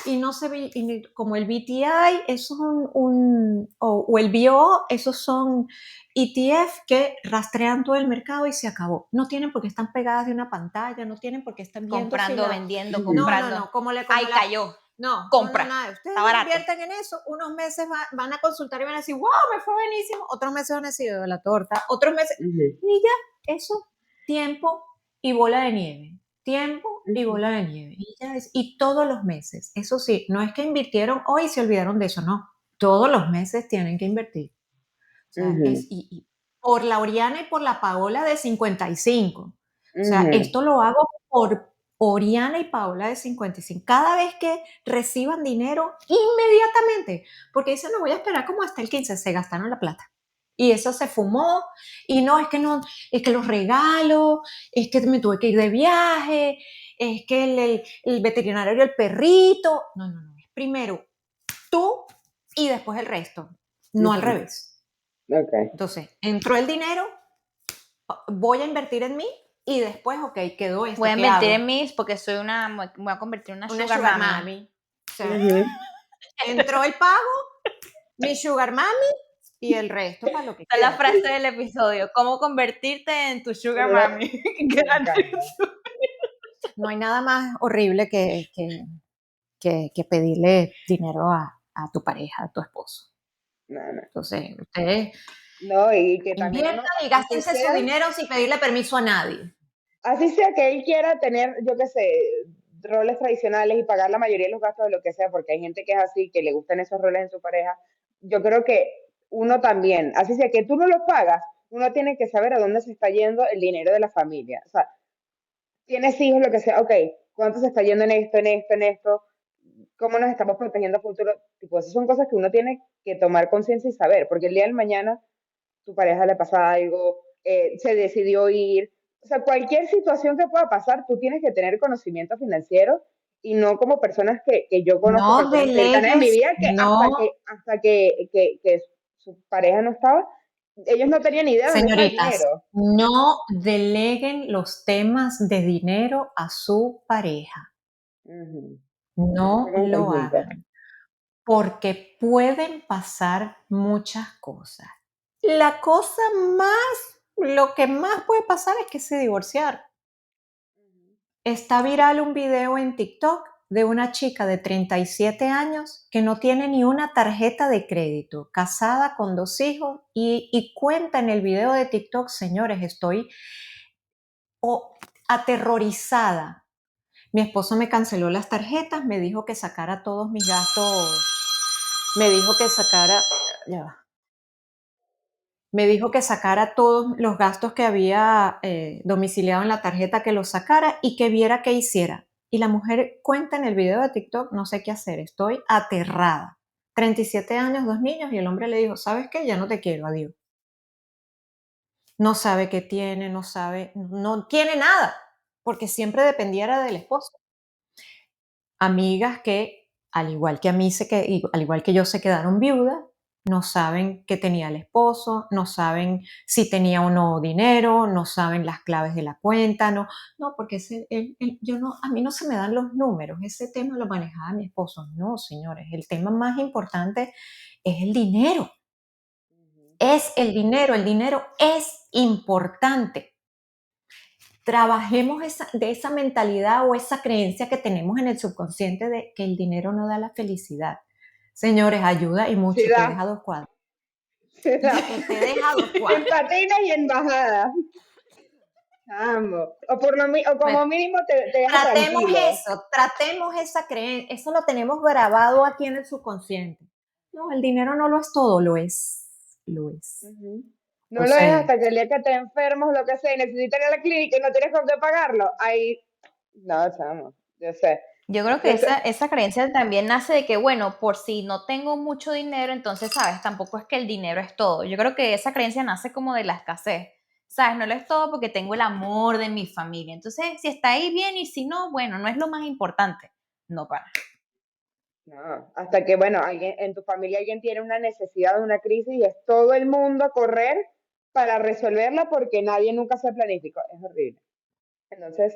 [SPEAKER 2] y no se ve, como el BTI, eso es o el BO, esos son ETF que rastrean todo el mercado y se acabó. No tienen por qué están pegadas de una pantalla, no tienen por qué estar viendo
[SPEAKER 1] comprando,
[SPEAKER 2] si
[SPEAKER 1] vendiendo,
[SPEAKER 3] Ujú.
[SPEAKER 1] comprando.
[SPEAKER 2] No, como
[SPEAKER 1] Ahí cayó.
[SPEAKER 2] no,
[SPEAKER 1] Compra.
[SPEAKER 2] nada. Ustedes
[SPEAKER 1] Está barato.
[SPEAKER 2] invierten en eso, unos meses van a consultar y van a decir, wow, me fue buenísimo. Otros meses van a decir, de la torta. Otros meses, y ya, eso, tiempo y bola de nieve. Tiempo y bola de nieve. Y todos los meses. Eso sí, no es que invirtieron hoy y se olvidaron de eso, no. Todos los meses tienen que invertir. O sea, y por la Oriana y por la Paola de 55. O sea, esto lo hago por Oriana y Paola de 55. Cada vez que reciban dinero, inmediatamente. Porque dicen, no voy a esperar como hasta el 15, se gastaron la plata. Y eso se fumó. Y no, es que los regalos, es que me tuve que ir de viaje, es que el veterinario y el perrito. No. Es primero tú y después el resto. No al revés.
[SPEAKER 3] Okay.
[SPEAKER 2] Entonces, entró el dinero, voy a invertir en mí y después, ok, quedó esto.
[SPEAKER 1] Voy a
[SPEAKER 2] ¿qué
[SPEAKER 1] invertir
[SPEAKER 2] hago?
[SPEAKER 1] en mí porque me voy a convertir en una
[SPEAKER 2] Una
[SPEAKER 1] sugar mami.
[SPEAKER 2] mami. O sea, entró el pago, mi sugar mami y el resto para lo que
[SPEAKER 1] Esta es la
[SPEAKER 2] quiera.
[SPEAKER 1] frase del episodio. ¿Cómo convertirte en tu sugar
[SPEAKER 3] Una-
[SPEAKER 1] mami?
[SPEAKER 3] Me encanta.
[SPEAKER 2] No hay nada más horrible que pedirle dinero a tu pareja, a tu esposo.
[SPEAKER 3] No.
[SPEAKER 2] Entonces, ustedes
[SPEAKER 3] No, y que también
[SPEAKER 2] inviertan
[SPEAKER 3] uno,
[SPEAKER 2] y
[SPEAKER 3] así
[SPEAKER 2] gástense su
[SPEAKER 3] sea,
[SPEAKER 2] dinero sin pedirle permiso a nadie.
[SPEAKER 3] así sea que él quiera tener, yo qué sé, roles tradicionales y pagar la mayoría de los gastos de lo que sea, porque hay gente que es así, que le gustan esos roles en su pareja, yo creo que uno también, así sea que tú no los pagas, uno tiene que saber a dónde se está yendo el dinero de la familia. O sea, tienes hijos, lo que sea, ok, ¿cuánto se está yendo en esto? ¿Cómo nos estamos protegiendo a futuro? Tipo, esas son cosas que uno tiene que tomar conciencia y saber, porque el día del mañana tu pareja le pasa algo, se decidió ir, o sea, cualquier situación que pueda pasar, tú tienes que tener conocimiento financiero y no como personas que yo conozco
[SPEAKER 2] No
[SPEAKER 3] personas cercanas en mi
[SPEAKER 2] delegues,
[SPEAKER 3] vida que
[SPEAKER 2] no.
[SPEAKER 3] hasta que su pareja no estaba, ellos no tenían idea de dónde estaba el
[SPEAKER 2] Señoritas,
[SPEAKER 3] dinero.
[SPEAKER 2] no deleguen los temas de dinero a su pareja.
[SPEAKER 3] Ujú.
[SPEAKER 2] No
[SPEAKER 3] Tengo un
[SPEAKER 2] lo
[SPEAKER 3] conflicto.
[SPEAKER 2] hagan, porque pueden pasar muchas cosas. La cosa más, lo que más puede pasar es que se divorciaron. Está viral un video en TikTok de una chica de 37 años que no tiene ni una tarjeta de crédito, casada con 2 hijos y cuenta en el video de TikTok, señores, estoy aterrorizada. Mi esposo me canceló las tarjetas, me dijo que sacara todos mis gastos, me dijo que sacara todos los gastos que había domiciliado en la tarjeta, que los sacara y que viera qué hiciera. Y la mujer cuenta en el video de TikTok, no sé qué hacer, estoy aterrada. 37 años, 2 niños, y el hombre le dijo, ¿sabes qué? Ya no te quiero, adiós. No sabe qué tiene, no tiene nada, porque siempre dependiera del esposo. Amigas que, al igual que a mí, al igual que yo, se quedaron viudas, no saben qué tenía el esposo, no saben si tenía o no dinero, no saben las claves de la cuenta, no, porque a mí no se me dan los números, ese tema lo manejaba mi esposo. No, señores, el tema más importante es el dinero. Es el dinero es importante. Trabajemos de esa mentalidad o esa creencia que tenemos en el subconsciente de que el dinero no da la felicidad. Señores, ayuda y
[SPEAKER 3] Sí
[SPEAKER 2] mucho, te deja
[SPEAKER 3] da,
[SPEAKER 2] 2 cuadras.
[SPEAKER 3] sí da.
[SPEAKER 2] Te deja 2
[SPEAKER 3] En
[SPEAKER 2] cuadras.
[SPEAKER 3] patinas y en bajadas. Vamos. O
[SPEAKER 2] Pues,
[SPEAKER 3] como mínimo te deja tranquilo.
[SPEAKER 2] tratemos esa creencia, eso lo tenemos grabado aquí en el subconsciente. No, el dinero no lo es todo, lo es.
[SPEAKER 3] Ujú. No lo es
[SPEAKER 2] Entonces,
[SPEAKER 3] hasta que el día que te enfermas, lo que sea, y necesitas ir a la clínica y no tienes con qué pagarlo. Ahí, no, chamo, yo sé.
[SPEAKER 1] Yo creo que
[SPEAKER 3] Yo sé.
[SPEAKER 1] esa creencia también nace de que, bueno, por si no tengo mucho dinero, entonces, ¿sabes? Tampoco es que el dinero es todo. Yo creo que esa creencia nace como de la escasez. ¿Sabes? No lo es todo porque tengo el amor de mi familia. Entonces, si está ahí bien y si no, bueno, no es lo más importante. No para.
[SPEAKER 3] No, hasta que, bueno, alguien, en tu familia alguien tiene una necesidad, una crisis y es todo el mundo a correr para resolverla porque nadie nunca se planificó. Es horrible. Entonces,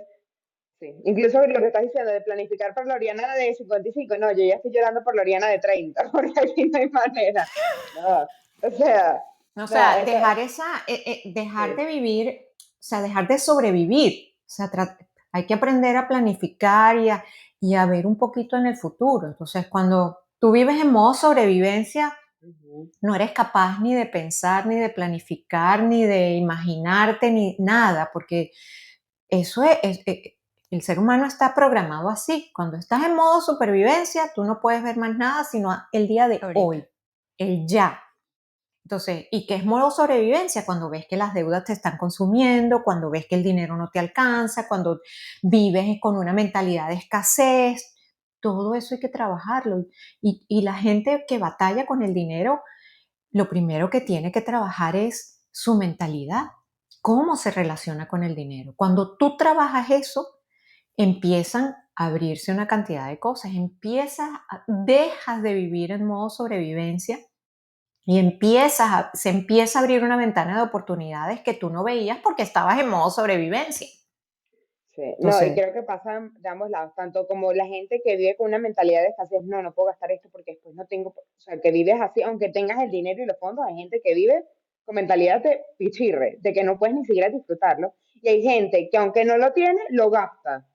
[SPEAKER 3] sí. Incluso lo que estás diciendo de planificar para la Oriana de 55, no, yo ya estoy llorando por la Oriana de 30, porque aquí no hay manera. No, o sea,
[SPEAKER 2] O
[SPEAKER 3] no,
[SPEAKER 2] sea,
[SPEAKER 3] esto,
[SPEAKER 2] dejar de
[SPEAKER 3] sí.
[SPEAKER 2] vivir, o sea, dejar de sobrevivir. O sea, hay que aprender a planificar y a ver un poquito en el futuro. Entonces, cuando tú vives en modo sobrevivencia,
[SPEAKER 3] Ujú.
[SPEAKER 2] no eres capaz ni de pensar, ni de planificar, ni de imaginarte, ni nada, porque eso el ser humano está programado así. Cuando estás en modo supervivencia, tú no puedes ver más nada sino el día de
[SPEAKER 1] Ahorita.
[SPEAKER 2] hoy, el ya. Entonces, ¿y qué es modo sobrevivencia? Cuando ves que las deudas te están consumiendo, cuando ves que el dinero no te alcanza, cuando vives con una mentalidad de escasez, todo eso hay que trabajarlo. Y la gente que batalla con el dinero, lo primero que tiene que trabajar es su mentalidad, cómo se relaciona con el dinero. Cuando tú trabajas eso, empiezan a abrirse una cantidad de cosas, dejas de vivir en modo sobrevivencia y se empieza a abrir una ventana de oportunidades que tú no veías porque estabas en modo sobrevivencia.
[SPEAKER 3] Sí, no, y
[SPEAKER 2] Entonces,
[SPEAKER 3] creo que pasa de ambos lados, tanto como la gente que vive con una mentalidad de escasez, no, no puedo gastar esto porque después no tengo, o sea, que vives así, aunque tengas el dinero y los fondos, hay gente que vive con mentalidad de pichirre, de que no puedes ni siquiera disfrutarlo, y hay gente que aunque no lo tiene, lo gasta.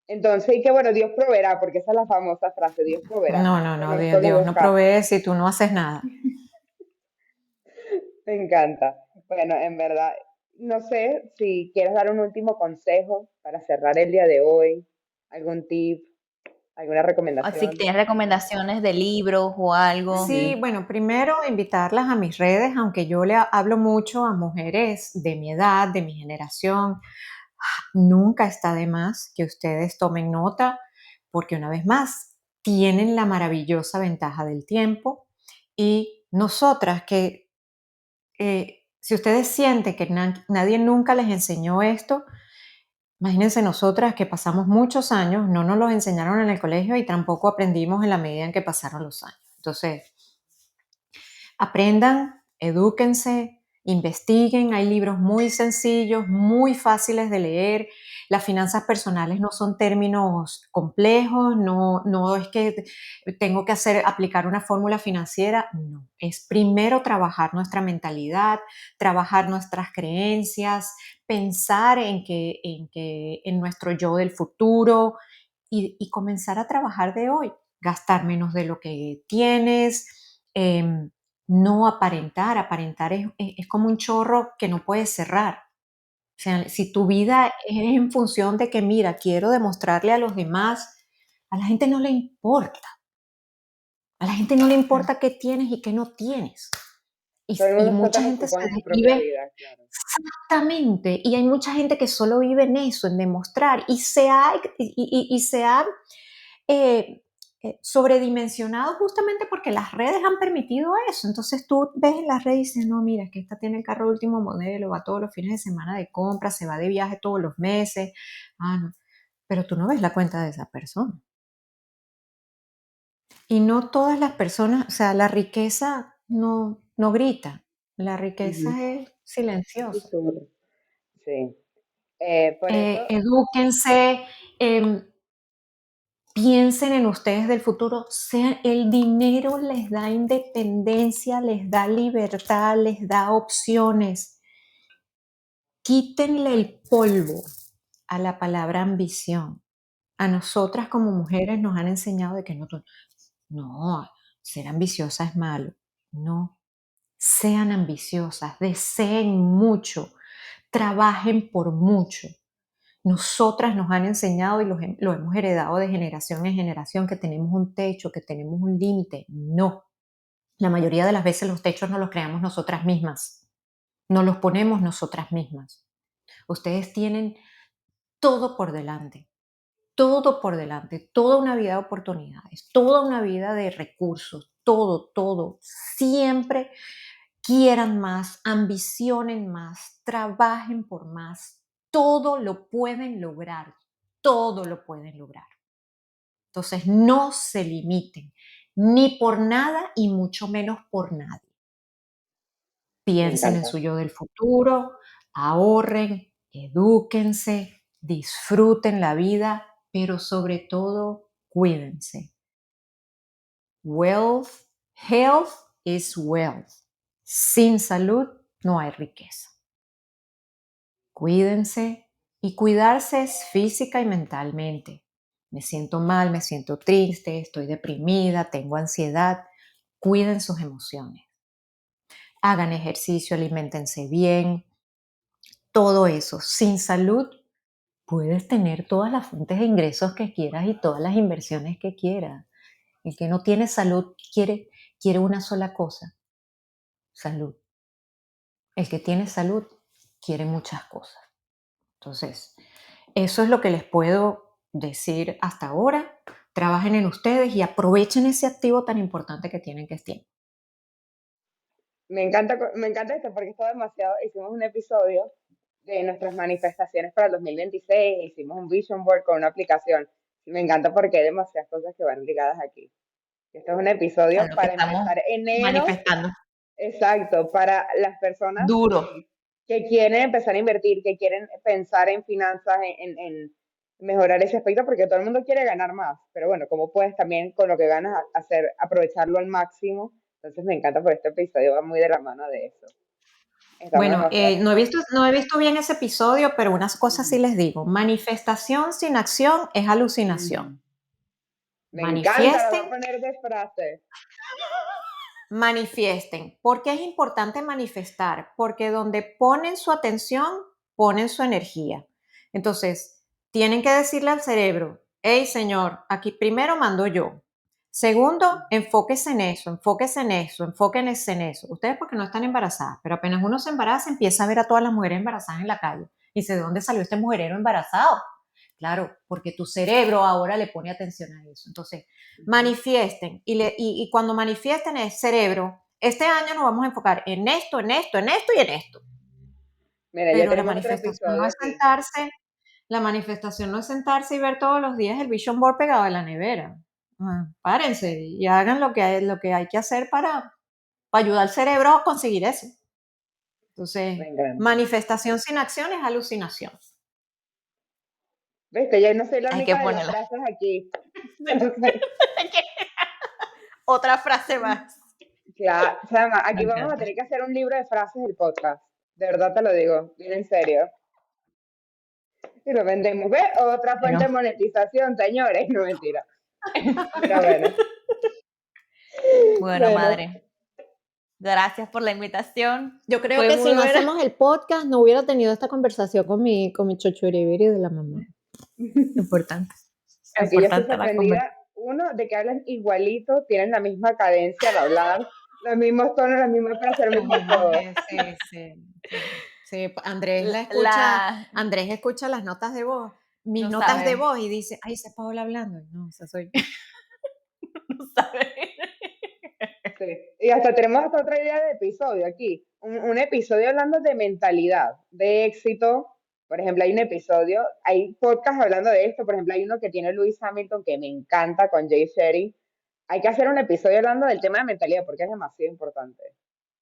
[SPEAKER 3] Entonces, y que bueno, Dios proveerá, porque esa es la famosa frase, Dios proveerá,
[SPEAKER 2] no, no, no,
[SPEAKER 3] conozco
[SPEAKER 2] Dios,
[SPEAKER 3] los
[SPEAKER 2] Dios
[SPEAKER 3] dos
[SPEAKER 2] no
[SPEAKER 3] casos.
[SPEAKER 2] provee si tú no haces nada.
[SPEAKER 3] Me encanta. Bueno, en verdad, no sé si quieres dar un último consejo para cerrar el día de hoy, algún tip, alguna
[SPEAKER 1] Si
[SPEAKER 3] recomendación.
[SPEAKER 1] tienes recomendaciones de libros o algo.
[SPEAKER 2] Sí,
[SPEAKER 3] Ujú.
[SPEAKER 2] bueno, primero invitarlas a mis redes, aunque yo hablo mucho a mujeres de mi edad, de mi generación, nunca está de más que ustedes tomen nota, porque una vez más, tienen la maravillosa ventaja del tiempo y nosotras si ustedes sienten que nadie nunca les enseñó esto, imagínense nosotras que pasamos muchos años, no nos los enseñaron en el colegio y tampoco aprendimos en la medida en que pasaron los años. Entonces, aprendan, edúquense, investiguen. Hay libros muy sencillos, muy fáciles de leer. Las finanzas personales no son términos complejos, no es que tengo que aplicar una fórmula financiera, no. Es primero trabajar nuestra mentalidad, trabajar nuestras creencias, pensar en nuestro yo del futuro y comenzar a trabajar de hoy. Gastar menos de lo que tienes, no aparentar. Aparentar es como un chorro que no puedes cerrar. O sea, si tu vida es en función de que, mira, quiero demostrarle a los demás, a la gente no le importa. A la gente no le importa qué tienes y qué no tienes.
[SPEAKER 3] Todo el
[SPEAKER 2] Y
[SPEAKER 3] mundo está
[SPEAKER 2] mucha
[SPEAKER 3] tan
[SPEAKER 2] gente se
[SPEAKER 3] ocupado en su propia
[SPEAKER 2] desvive
[SPEAKER 3] vida, claro.
[SPEAKER 2] exactamente. Y hay mucha gente que solo vive en eso, en demostrar. Y se ha eh, sobredimensionado justamente porque las redes han permitido eso. Entonces tú ves en las redes y dices, no, mira, es que esta tiene el carro de último modelo, va todos los fines de semana de compra, se va de viaje todos los meses. Ah, no. Pero tú no ves la cuenta de esa persona. Y no todas las personas, o sea, la riqueza no grita, la
[SPEAKER 3] Ujú.
[SPEAKER 2] riqueza es silenciosa.
[SPEAKER 3] Susurro. Sí. Por eso,
[SPEAKER 2] Edúquense, em, piensen en ustedes del futuro. El dinero les da independencia, les da libertad, les da opciones. Quítenle el polvo a la palabra ambición. A nosotras como mujeres nos han enseñado de que no, ser ambiciosa es malo. No, sean ambiciosas, deseen mucho, trabajen por mucho. Nosotras nos han enseñado y lo hemos heredado de generación en generación que tenemos un techo, que tenemos un límite. No, la mayoría de las veces los techos no los creamos nosotras mismas, no los ponemos nosotras mismas. Ustedes tienen todo por delante, todo por delante, toda una vida de oportunidades, toda una vida de recursos, todo, todo. Siempre quieran más, ambicionen más, trabajen por más, todo lo pueden lograr, todo lo pueden lograr. Entonces, no se limiten, ni por nada y mucho menos por nadie.
[SPEAKER 3] Me
[SPEAKER 2] Piensen en
[SPEAKER 3] encanta.
[SPEAKER 2] su yo del futuro, ahorren, edúquense, disfruten la vida, pero sobre todo, cuídense. Health is wealth. Sin salud no hay riqueza. Cuídense, y cuidarse es física y mentalmente. Me siento mal, me siento triste, estoy deprimida, tengo ansiedad. Cuiden sus emociones. Hagan ejercicio, aliméntense bien. Todo eso. Sin salud puedes tener todas las fuentes de ingresos que quieras y todas las inversiones que quieras. El que no tiene salud quiere una sola cosa: salud. El que tiene salud quiere muchas cosas. Entonces, eso es lo que les puedo decir hasta ahora. Trabajen en ustedes y aprovechen ese activo tan importante que tienen, que es tiempo.
[SPEAKER 3] Me encanta esto porque está demasiado. Hicimos un episodio de nuestras manifestaciones para el 2026, hicimos un vision board con una aplicación. Y me encanta porque hay demasiadas cosas que van ligadas aquí. Este es un
[SPEAKER 1] A
[SPEAKER 3] episodio
[SPEAKER 1] lo que
[SPEAKER 3] para
[SPEAKER 1] estamos
[SPEAKER 3] empezar enero.
[SPEAKER 1] manifestando.
[SPEAKER 3] Exacto, para las personas
[SPEAKER 1] Duro.
[SPEAKER 3] que quieren empezar a invertir, que quieren pensar en finanzas, en mejorar ese aspecto, porque todo el mundo quiere ganar más, pero bueno, ¿cómo puedes también con lo que ganas hacer, aprovecharlo al máximo? Entonces me encanta porque este episodio va muy de la mano de eso. Estamos
[SPEAKER 2] Bueno,
[SPEAKER 3] demasiado.
[SPEAKER 2] no he visto bien ese episodio, pero unas cosas sí les digo. Manifestación sin acción es alucinación.
[SPEAKER 3] Mm, Me encanta, la voy
[SPEAKER 2] Manifiesten,
[SPEAKER 3] a poner de frase.
[SPEAKER 2] manifiesten. ¿Por qué es importante manifestar? Porque donde ponen su atención, ponen su energía. Entonces, tienen que decirle al cerebro: hey, señor, aquí primero mando yo. Segundo, enfóquese en eso, enfóquese en eso, enfóquense en eso. Ustedes porque no están embarazadas, pero apenas uno se embaraza, empieza a ver a todas las mujeres embarazadas en la calle. Y dice: ¿de dónde salió este mujerero embarazado? Claro, porque tu cerebro ahora le pone atención a eso. Entonces, manifiesten. Y cuando manifiesten es cerebro: este año nos vamos a enfocar en esto, en esto, en esto y en esto.
[SPEAKER 3] Mira, ya
[SPEAKER 2] Pero
[SPEAKER 3] tenemos otro episodio aquí.
[SPEAKER 2] la manifestación no es sentarse y ver todos los días el vision board pegado en la nevera. Párense y hagan lo que hay que hacer para ayudar al cerebro a conseguir eso.
[SPEAKER 3] Me
[SPEAKER 2] Entonces,
[SPEAKER 3] encanta.
[SPEAKER 2] manifestación sin acción es alucinación.
[SPEAKER 3] Viste, ya no soy la
[SPEAKER 1] Hay que
[SPEAKER 3] única de las
[SPEAKER 1] ponerla.
[SPEAKER 3] frases aquí. Entonces,
[SPEAKER 1] Otra frase más.
[SPEAKER 3] claro, Chama,
[SPEAKER 2] Me
[SPEAKER 3] aquí vamos a
[SPEAKER 2] encanta.
[SPEAKER 3] tener que hacer un libro de frases del podcast. De verdad te lo digo, bien en serio. Y lo vendemos. ¿Ves? Otra fuente
[SPEAKER 2] Bueno,
[SPEAKER 3] de monetización, señores. No, mentira. Pero bueno.
[SPEAKER 1] Bueno,
[SPEAKER 3] Bueno,
[SPEAKER 1] madre, gracias por la invitación.
[SPEAKER 2] yo creo
[SPEAKER 1] Fue
[SPEAKER 2] que si
[SPEAKER 1] muy
[SPEAKER 2] no
[SPEAKER 1] buena.
[SPEAKER 2] hacemos el podcast, no hubiera tenido esta conversación con mi chochuribiri de la mamá. Importante.
[SPEAKER 3] aquí yo estoy
[SPEAKER 1] Importante la conversación.
[SPEAKER 3] sorprendida. Uno, de que hablan igualito, tienen la misma cadencia al hablar, los mismos tonos, las mismas frases, los mismos todo.
[SPEAKER 2] Sí, sí, sí. Sí,
[SPEAKER 1] La,
[SPEAKER 2] Andrés escucha las notas de voz, mis
[SPEAKER 1] no
[SPEAKER 2] notas de
[SPEAKER 1] sabe,
[SPEAKER 2] voz, y dice: ay, esa es Paola hablando. No, esa soy
[SPEAKER 1] no sabe.
[SPEAKER 3] Sí. Y hasta tenemos hasta otra idea de episodio aquí. Un episodio hablando de mentalidad, de éxito. Por ejemplo, hay un episodio, hay podcasts hablando de esto. Por ejemplo, hay uno que tiene Lewis Hamilton que me encanta con Jay Shetty. Hay que hacer un episodio hablando del tema de mentalidad porque es demasiado importante.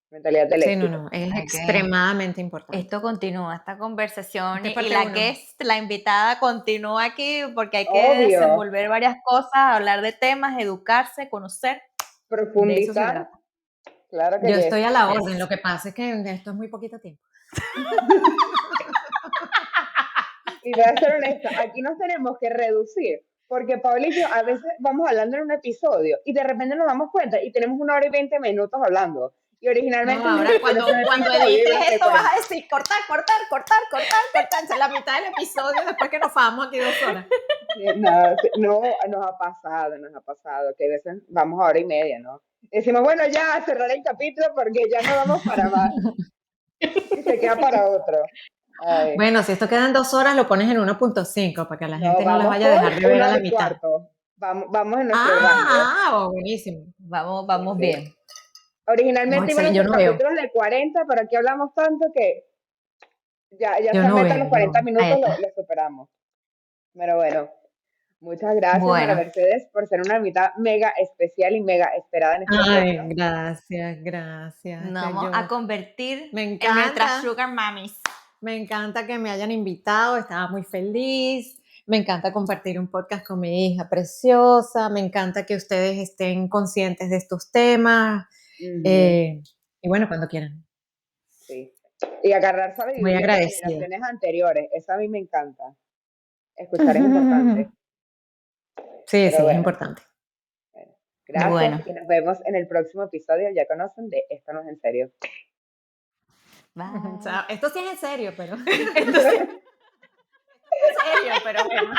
[SPEAKER 3] Mentalidad del
[SPEAKER 2] Sí, no,
[SPEAKER 3] éxito.
[SPEAKER 2] no, es
[SPEAKER 1] Hay que,
[SPEAKER 2] extremadamente importante.
[SPEAKER 1] esto continúa, esta conversación
[SPEAKER 2] Esta es
[SPEAKER 1] y
[SPEAKER 2] parte
[SPEAKER 1] la
[SPEAKER 2] uno.
[SPEAKER 1] guest, la invitada continúa aquí porque hay que
[SPEAKER 3] Obvio,
[SPEAKER 1] desenvolver varias cosas, hablar de temas, educarse, conocer. De eso se
[SPEAKER 3] profundizar,
[SPEAKER 1] trata.
[SPEAKER 3] claro que
[SPEAKER 2] Yo
[SPEAKER 3] yes.
[SPEAKER 2] estoy a la orden,
[SPEAKER 1] Es.
[SPEAKER 2] lo que pasa es que esto es muy poquito tiempo.
[SPEAKER 3] Y voy a ser honesta, aquí nos tenemos que reducir, porque Pablo y yo a veces vamos hablando en un episodio y de repente nos damos cuenta y tenemos 1 hora y 20 minutos hablando. Y
[SPEAKER 2] No,
[SPEAKER 3] originalmente el
[SPEAKER 2] ahora
[SPEAKER 3] libro tiene un
[SPEAKER 2] cuando
[SPEAKER 3] episodio y
[SPEAKER 2] edites
[SPEAKER 3] uno se
[SPEAKER 2] esto vas
[SPEAKER 3] cuenta.
[SPEAKER 2] a decir: cortar, cortar, cortar, cortar, cortar. Esa es la mitad del episodio después que nos vamos aquí 2 horas.
[SPEAKER 3] Sí, no, sí, no, nos ha pasado, que a veces vamos a 1 hora y media, ¿no? Decimos, bueno, ya cerrar el capítulo porque ya no vamos para más y se queda para otro. Ay,
[SPEAKER 2] Bueno, si esto queda en 2 horas, lo pones en 1.5 para que la
[SPEAKER 3] no,
[SPEAKER 2] gente no las
[SPEAKER 3] vamos
[SPEAKER 2] vaya a
[SPEAKER 3] por
[SPEAKER 2] dejar de ver
[SPEAKER 3] una
[SPEAKER 2] a
[SPEAKER 3] hora
[SPEAKER 2] la
[SPEAKER 3] y
[SPEAKER 2] mitad.
[SPEAKER 3] cuarto. Vamos en nuestro rango.
[SPEAKER 2] Ah, buenísimo.
[SPEAKER 1] Vamos,
[SPEAKER 3] Sí,
[SPEAKER 1] vamos
[SPEAKER 3] sí.
[SPEAKER 1] bien.
[SPEAKER 2] No,
[SPEAKER 3] Originalmente iban a
[SPEAKER 2] excelente. Yo
[SPEAKER 3] ser
[SPEAKER 2] no veo.
[SPEAKER 3] capítulos de 40, pero aquí hablamos tanto que ya
[SPEAKER 2] Yo
[SPEAKER 3] se
[SPEAKER 2] no
[SPEAKER 3] meten los
[SPEAKER 2] veo.
[SPEAKER 3] 40
[SPEAKER 2] A
[SPEAKER 3] minutos,
[SPEAKER 2] esta.
[SPEAKER 3] lo superamos. Pero bueno. Muchas gracias, María
[SPEAKER 1] Bueno,
[SPEAKER 3] Mercedes, por ser una invitada mega especial y mega esperada en este
[SPEAKER 2] Ay,
[SPEAKER 3] podcast.
[SPEAKER 2] gracias.
[SPEAKER 1] nos vamos a convertir
[SPEAKER 2] Me
[SPEAKER 1] en nuestras
[SPEAKER 2] encanta.
[SPEAKER 1] sugar mummies.
[SPEAKER 2] Me encanta que me hayan invitado, estaba muy feliz. Me encanta compartir un podcast con mi hija preciosa. Me encanta que ustedes estén conscientes de estos temas.
[SPEAKER 3] Ujú,
[SPEAKER 2] Eh, y bueno, cuando quieran.
[SPEAKER 3] sí. Y agarrar
[SPEAKER 2] Muy
[SPEAKER 3] sabiduría de
[SPEAKER 2] agradecida.
[SPEAKER 3] generaciones anteriores, eso a mí me encanta. Escuchar es importante,
[SPEAKER 2] Sí,
[SPEAKER 3] pero
[SPEAKER 2] sí, es
[SPEAKER 3] bueno,
[SPEAKER 2] importante.
[SPEAKER 3] bueno, gracias
[SPEAKER 1] Bueno,
[SPEAKER 3] y nos vemos en el próximo episodio. Ya conocen de Esto no es en serio.
[SPEAKER 1] bye.
[SPEAKER 2] Chao. Esto sí es en serio, pero
[SPEAKER 1] Entonces,
[SPEAKER 2] en serio, pero bueno.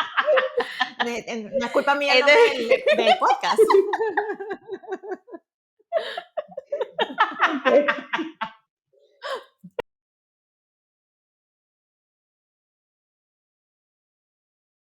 [SPEAKER 2] No es culpa mía el nombre
[SPEAKER 1] entonces
[SPEAKER 2] del podcast.
[SPEAKER 3] Ok.